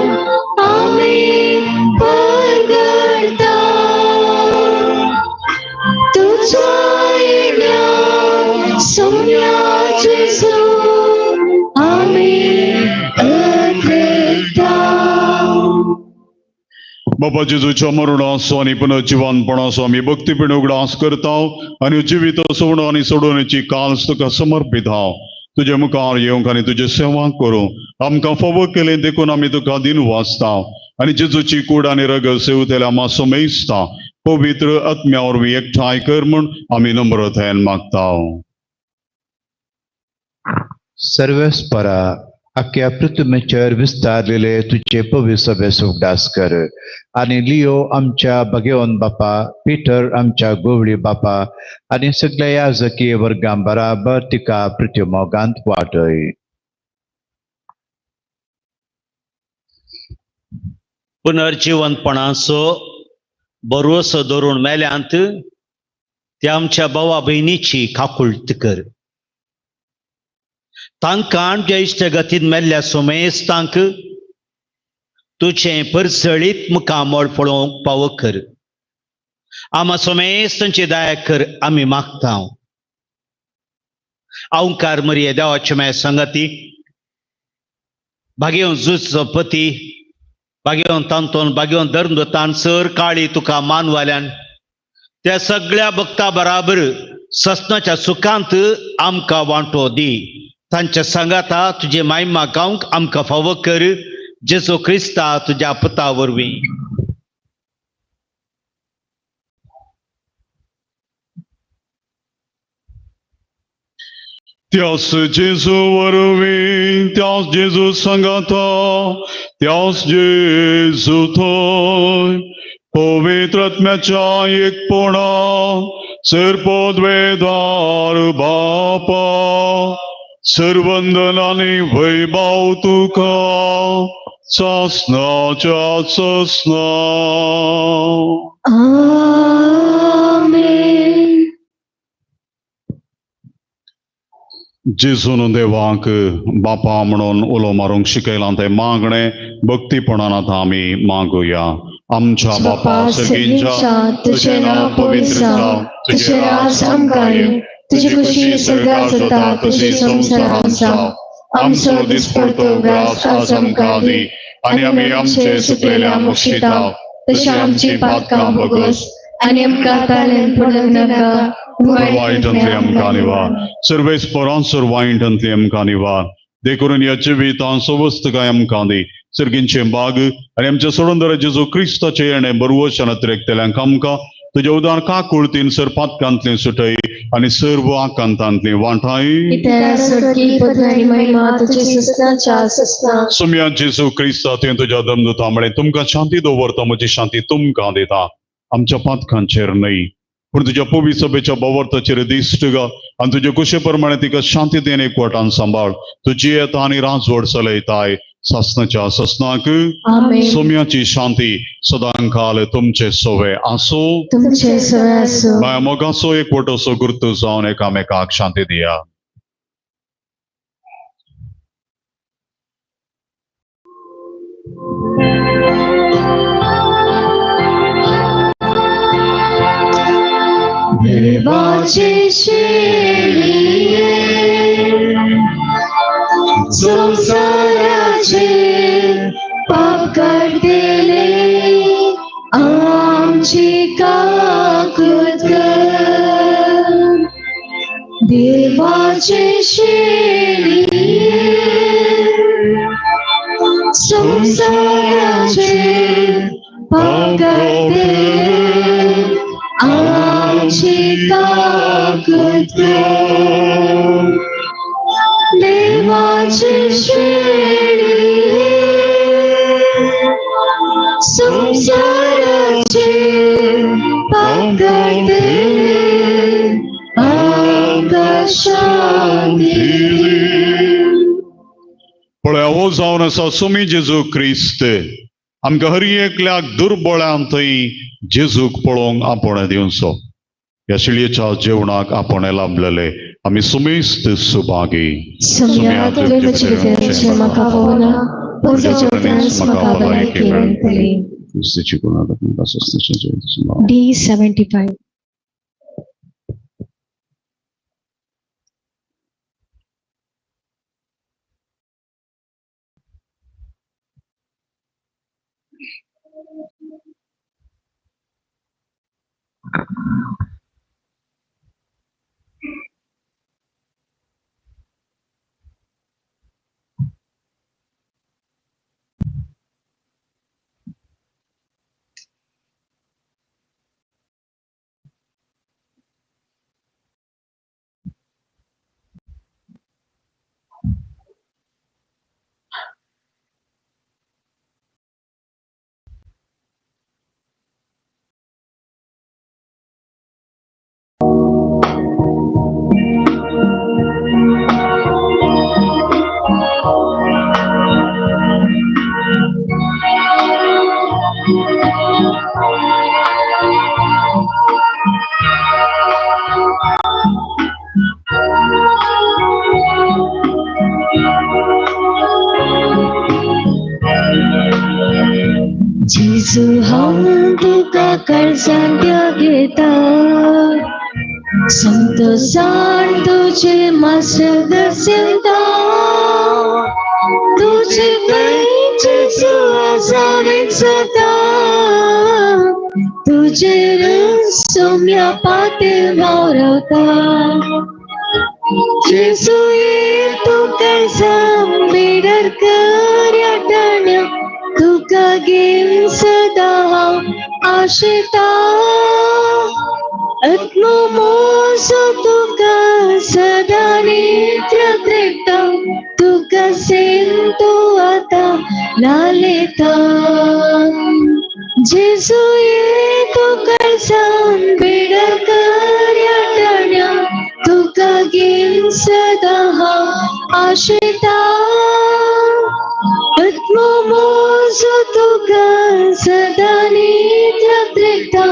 आम्ही परगडता. तुझ्या येण्यात सोम्या जेजू आम्ही अद्वेता. बाबा जेजूच्या मरणाचो आनी पुनर्जीवनपणाचो आमी भक्तीपण उगडास करता आनी जिवीत सोडून आनी सोडूनची काल्स तुका समर्पित हांव. तुजे मुखार येवंक आनी तुजे सेवा करूंक आमकां फावो केलें देखून आमी तुका दिन वाचता आनी जेजूची कूड आनी रगत सेवतले आमा समेजता. पवित्र आत्म्या वरवीं एकठांय कर म्हूण आमी नम्रतायेन मागता. सर्वेस्परा अख्ख्या पृथ्वीचेर विस्तारलेले तुझे पवित्र सभेस उगडास कर आनी लिओ आमच्या भगेवन बापा, पिटर आमच्या गोवळी बापा आनी सगळ्या याजकीय वर्गां बराबर तिका पृथ्वीमोगांत वाटय. पुनर्जीवनपणाचो भरवसो धरून मेल्यांत त्या आमच्या भावा भयणीची काकुळट कर. तांकां आमच्या इश्टगतीन मेल्ल्या सोमेस्तांक तुझें परसळीत मुखामोळ पळोवंक फावो कर. आमा सोमेस्तांची दया कर आमी मागता. अवंकार मरिये देवाचे मे संगती भाग्यवन जुजचो पती भाग्यवन तांतोन भाग्यवन धर्मदत्तान सर काळी तुका मानवाल्यान त्या सगळ्या भक्ता बराबर ससनाच्या सुखांत आमकां वांटो दी. तांच्या संगाता तुझे महिमा गावंक आमकां फावो कर. जेजू क्रिस्ता तुझ्या पुता वरवीं. त्यास जेजू वरवीं त्यास जेजू संगाता त्यास जेजू थंय पवित्र आत्म्याच्या एकपणान सर्पद्वेदार बापा सर्वंदनाने वैभव तुका सासनाच्या ससना आमेन. जेजून देवाक बापा म्हणून उलो मारूंक शिकयलां ते मागणे भक्तीपणान आमी मागुया. आमच्या बापा सर्गींच्या तुझे नाव पवित्र जावं, तुझे राज आमकां येवं, तुझी खुशी सगळ्या जाता तुझी संसारांत जावं. आमचो दिसपडतो ग्रास आज आमकां दी आनी आमी आमचे सुकलेल्या मुक्षिता तशी आमची पातकां भोगोस आनी आमकां ताळेन पडूंक नाका वायटांतली आमकां निवार. सर्वेस्परांसर वायटांतली आमकां निवार. देखून ह्या जिवितां सवस्तकाय आमकां दी. सर्गींचे बाग आनी आमच्या सोडून जेजू क्रिस्ताचे येणे बरवशन अतिरेकतेल्यांक आमकां तुज्या उदार काकुळतीन सर पातकांतली सुटय आनी सर्व आकांतांतली वांटाय. सुम्या जेजू क्रिस्ता तुवें तुज्या धर्मदूता म्हळें तुमकां शांती दवरता म्हजी शांती तुमकां दिता. आमच्या पातकांचेर न्हय पूण तुज्या पवी सभेच्या बवर्ताचेर दिश्ट घाल आनी तुजे कुशे प्रमाणे तिका शांतीतेन एकवटान सांबाळ. तुजी येता आनी राजवड चलयताय सासनाच्या ससनाक. सोम्याची शांती सदांकाल तुमचे सोवे आसो. मोगाचो एकवटोसो गुर्त जावन एकामेकाक शांती दिया. देवाचे शेळिये संसाराचे पाप काढलेले आमची काकूत कर. देवाचे शेळिये संसाराचे पाप काढलेले आमची काकूत कर. देवाचे शेळिये संसाराचे पाप काढलेले आमकां शांती दी. पळय हो जावन आसा सुमी जेजू क्रिस्त आमकां हर एकल्याक दुर्बळांतय जेजूक पळोवंक आपण दिवचो. ह्या शिळयेच्या जेवणाक आपण लाभलेले आमी सुमेस्त सुभागी. D75. जेजू हांव तुका कर्जांत्य घेता संतोषान तुझे मार्गदर्शनता तुझे जेजू आजारीत जाता तुझे सौम्या पातेल वावरता जेजू ये तू कर्जां बेडर कर्या टाण्या तुका घेवन सदा हांव आशेता आत्मो मोसो तुका सदा नेत्र त्रेता तुका सेंतो आतां लालेता जेजू ये तू कर्जां बेडर कर्या आश्रिता आत्मोमोजो तुका सदा नित्यत्रिता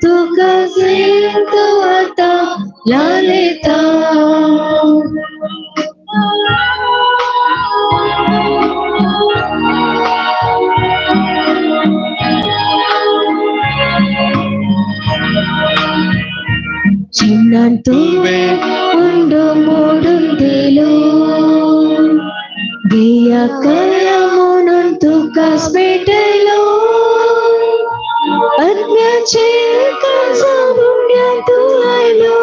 तुका सेवतो आता लालिता చిన్నంతువే ఉండు మూడుందిలో దియా కయమునంతు కస్పెటలో అజ్ఞాచే కజమున్యంతు ఐలో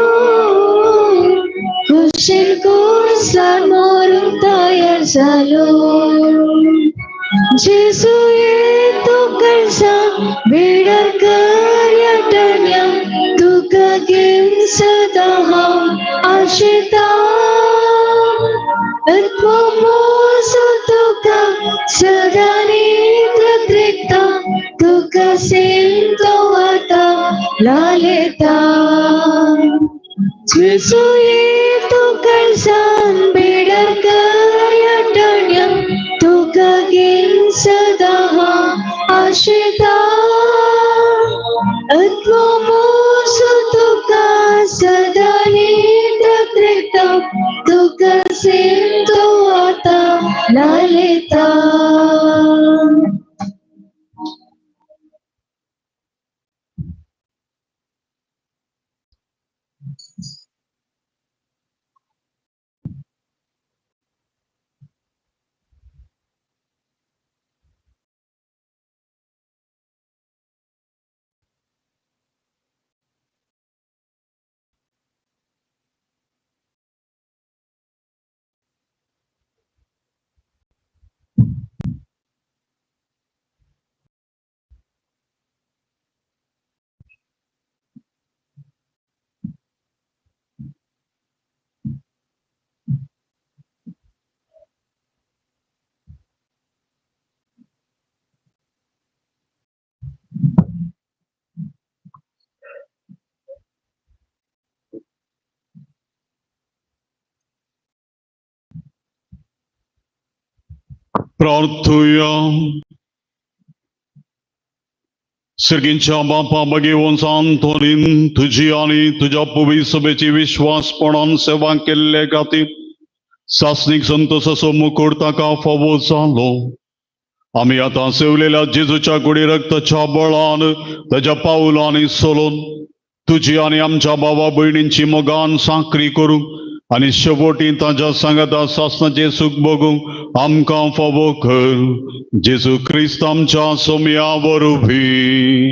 cushion కుస్లాన్ morum tayar salo Jesuye tu kalsa bidar karyatanya tuka gim sadaha ashita atmomoso tuka sadani tratrikta tuka sinto ata lalita Jesuye tu kalsan bidar karyatanya tuka gim sadaha ashita atmomoso tuka sadani tratrikta tuka sinto ata lalita प्रार्थूया सर्गींच्या बापा भगवंत सांतोनीन तुझी आणि तुझ्या पवित्र सभेची विश्वासपणान सेवा केल्ले खातीर सासनीक संतोषाचो मुकुट ताका फावो जालो आम्ही आता सेवलेल्या जेजूच्या कुडी रक्ताच्या बळान ताच्या पावलांनी चलून तुझी आणि आमच्या भावा भयणींची मोगान साखरी करू आणि शेवटी ताच्या सांगाता सासनाचे सुख बघू आमकां फावो कर जेजू ख्रिस्त आमच्या सोम्यावर उभी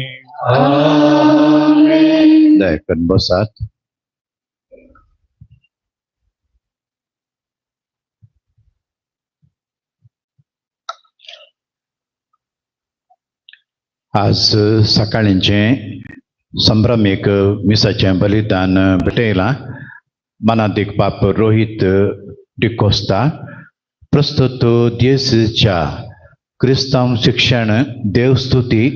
दयकन बसात आज सकाळींचे संभ्रमीक मिसाचें बलिदान भेटयलां मनादिक पाप रोहित डिकोस्ता प्रस्तुत दियेसच्या क्रिस्तांव शिक्षण देवस्तुती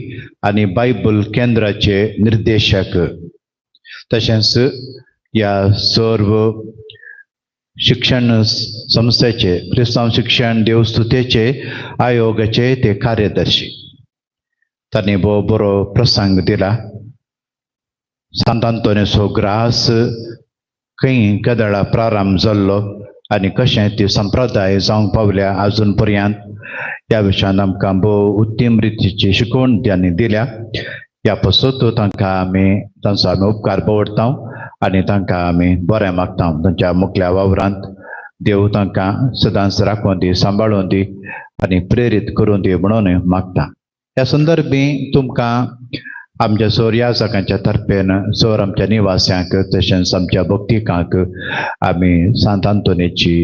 आणि बायबल केंद्राचे निर्देशक तशेंच या सर्व शिक्षण संस्थेचे क्रिस्तांव शिक्षण देवस्तुतेचे आयोगाचे ते कार्यदर्शी तांणी बरो प्रसंग दिला सांत आंतोनियो ग्रास खंय केदळा प्रारंभ जाल्लो आनी कशें ती संप्रदाय जावंक पावल्या अजून पर्यंत ह्या विशयान आमकां भोव उत्तम रितीची शिकवण त्यांनी दिल्या ह्या पसत तांकां तांचो आमी उपकार दवरता आनी तांकां आमी बरें मागता तांच्या मुखल्या वावरांत देव तांकां सदांच राखून दी सांबाळून दी आनी प्रेरीत करून दी म्हणून मागता ह्या संदर्भी तुमकां आमच्या सर याजकांच्या तर्फेन सर आमच्या निवास्यांक तशेंच आमच्या भक्तिकांक आमी सांत आंतोनीची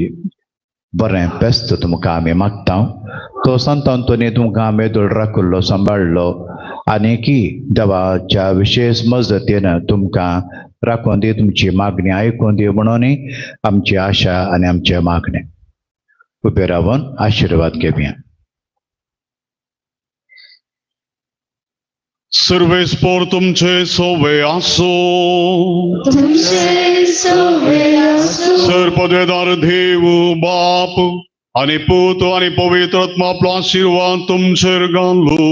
बरें बेस्त तुमकां आमी मागता तो सांत आंतोनी तुमकां मेदूळ राखुल्लो सांबाळलो आनी की देवाच्या विशेष मजतीन तुमकां राखून दी तुमची मागणी आयकून दी म्हणून आमची आशा आनी आमचे मागणे उबे रावन आशिर्वाद घेवया सर्वेस्पोर तुमचे सोवे आसो तुमचे सोवे आसो सर्पदेदार देव बाप आणि पूत आणि पवित्र आत्मा आपलो आशीर्वाद तुमचेर घालो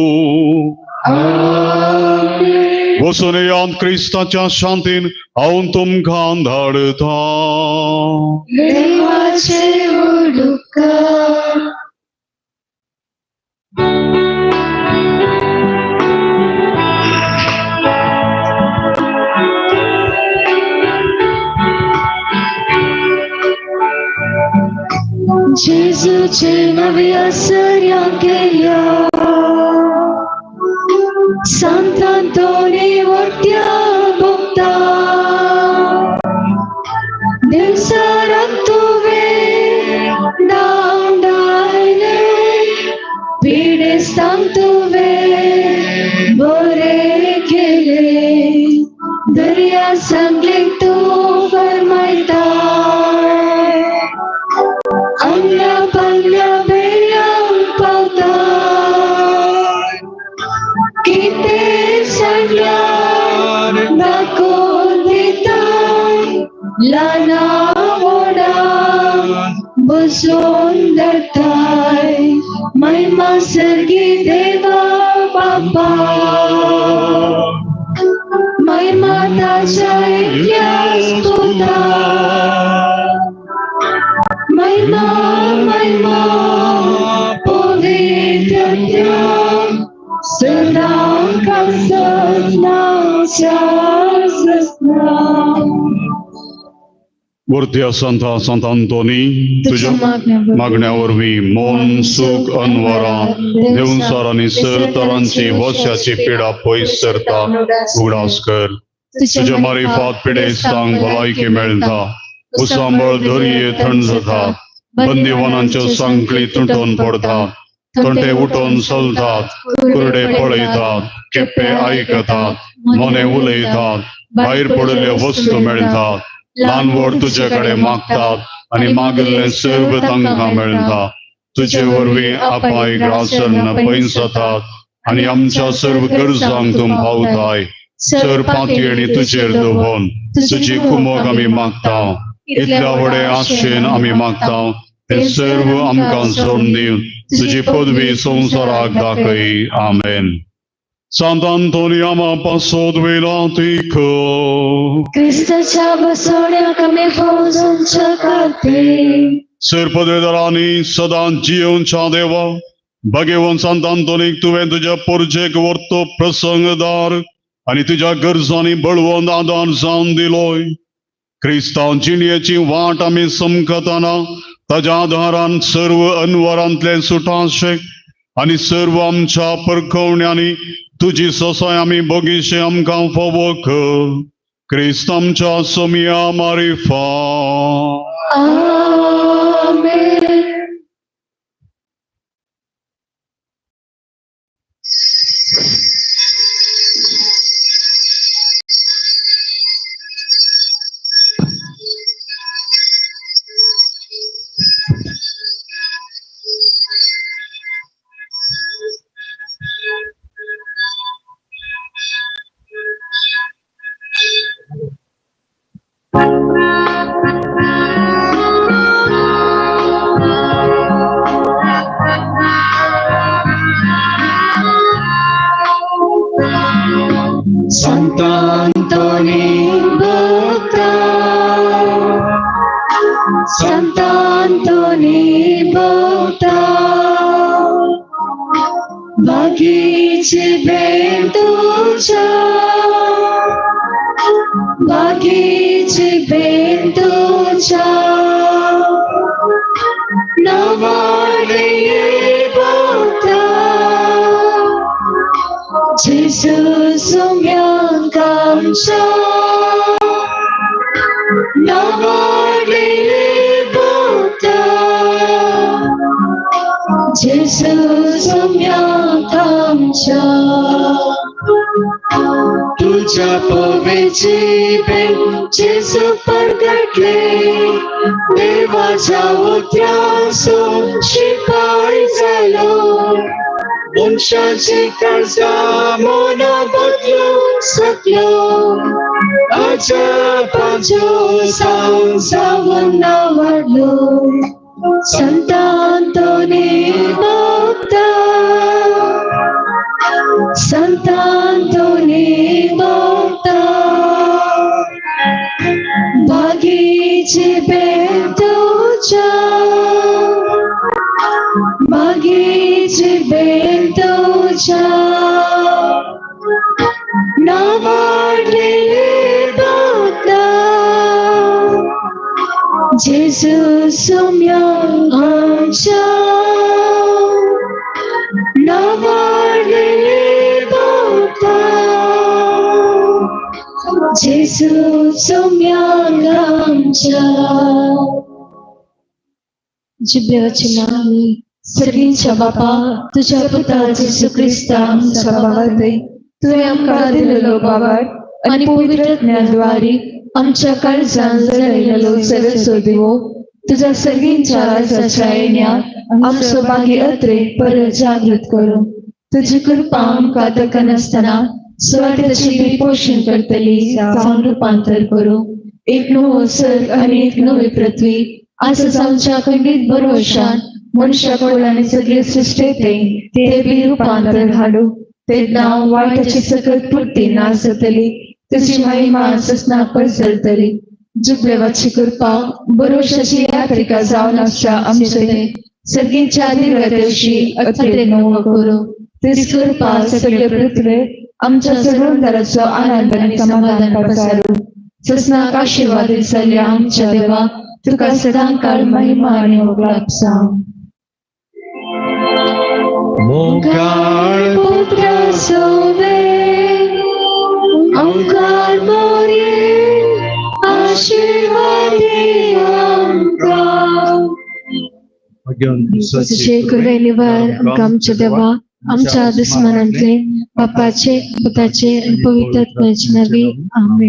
आमेन वचून याद क्रिस्ताच्या शांतीन हांव तुमकां धाडता देवाचे उडुकार जेजूचे नवे आसऱ्या केल्या संतांतोनी वट्या भोगता दिवसारात तुवे दांडायले पिडेस्तांक तुवे बरे केले दर्या सांगलेक तूं फरमायता अंगल्या पंगल्या बेड्यांक पावता कितें सांगल्यार दाखोवन दिता ल्हाना व्हडा बसून धरताय महिमा सर्गी देवा बापा महिमा ताच्या एकल्याच पुता महिमा महिमा पवित्रत्या सदां वरत्या संत अंतोनी तुझ्या मागण्यावरवी मौन सुख अनवरा देवसार आणि सर तरांची वस्याची पिडा पयस सरता उगडास कर तुझ्या मारिफात पिडेस्तांक भलायकी मेळटा उसांबळ दर्ये थंड जातात बंदिवानांच्यो सांखळी तुटून पडतात तंटे उठून चलतात कुरडे पळयतात केप्पे आयकतात मोने उलयतात भायर पडल्यो वस्तू मेळतात ल्हान व्हड तुजे कडेन मागतात आनी मागिल्लें सर्व तांकां मेळटा तुजे वरवीं आपाय ग्रासन पयस जातात आनी आमच्या सर्व गरजांक तूं पावताय सर पातयेणी तुजेर दवरून तुजी कुमोग आमी मागता इतल्या व्हडे आशेन आमी मागता ते सर्व आमकां सोडून दिवन तुजी पदवी संवसाराक दाखय आमेन. Sant Antoniama passò dove l'antico. Cristaच्या बसवण्याक आमी फौजून चकाते. सर्पदेदारांनी सदां जियोंच्या देवा भगवान संत अंतोनीक तुवें तुज्या पोरजेक व्हरतो प्रसंगदार आनी तुज्या गरजांनी बळवंत आदार जावन दिलोय. क्रिस्तांव जिणयेची वाट आमी समकताना ताज्या आदारान सर्व अनवरांतले सुटाशे आनी सर्व आमच्या परखवण्यांनी तुजी ससाय आमी बगीशे आमकां फावो कर. क्रिस्त आमच्या सोमिया मारिफा. आमेन. Sant Antoni भक्ता, Sant Antoni भक्ता, बागीची भेट तुझ्या, बागीची भेट तुझ्या, नवाडलेले भक्ता, जेजू सोम्यांक आमच्या, नवाडलेले भक्ता, जेजू सोम्यांक आमच्या. तुझ्या पवेची भेट जेजू परगटले, देवाच्या उतरासून शिपाई जालो, मनशाची काळजा मन बदलू सकलो अजबाजो सांसावन वाढलो संतांतोने भक्ता संतांतोने भक्ता भागीचे बेंतोच्या भागीचे बेंतोच्या नावाडलेले भक्ता जेजू सोम्या आमच्या नावाडलेले भक्ता जेजू सोम्या आमच्या जिब्याची मागणी सर्गींच्या बापा तुझ्या पुता जेजू ख्रिस्ता आमच्या बाबादे तुवें आमकां दिलेलो बाबाड आनी पवित्र ज्ञानद्वारे आमच्या काळजान जळयलेलो सवेचो दिवो तुझ्या सर्गींच्या राजाच्या येण्यात आमचो बागी अत्रे परत जागृत करूं तुझी कृपा आमकां दका नासतना स्वार्थाची बी पोषण करतली जावन रुपांतर करूं एक नवो सर्ग आनी एक नवी पृथ्वी आसच आमच्या खंडीत भरवशान मनशा कोळांनी सगळे सृश्टेते ते बी रुपांतर हाडू ते नाव वायटाची सकत पुर्ती नाश जातली तुझी महिमा ससना पसरतली जुबलेवाची कृपा भरोशाची यात्रिका जावन आमच्या आमचे सर्गींच्या दिव्या दिवशी अत्रे नवो करू तुझी कृपा सगळे पृथ्वी आमच्या सर्वंतराचो आनंद आनी समाधान पसारू ससनाक आशीर्वादीत जाल्ल्या आमच्या देवा तुका सदांकाळ महिमा आनी मोगलाप जावं मोगाळ पुत्र सोवे ओंकार मोरये आशीर्वाद दे आमकां तुझे कुर्बानीवर आमकां आमच्या देवा आमच्या दुस्मनांतले पापाचे पुताचे आनी पवित्र आत्म्याचे नांवी आमेन.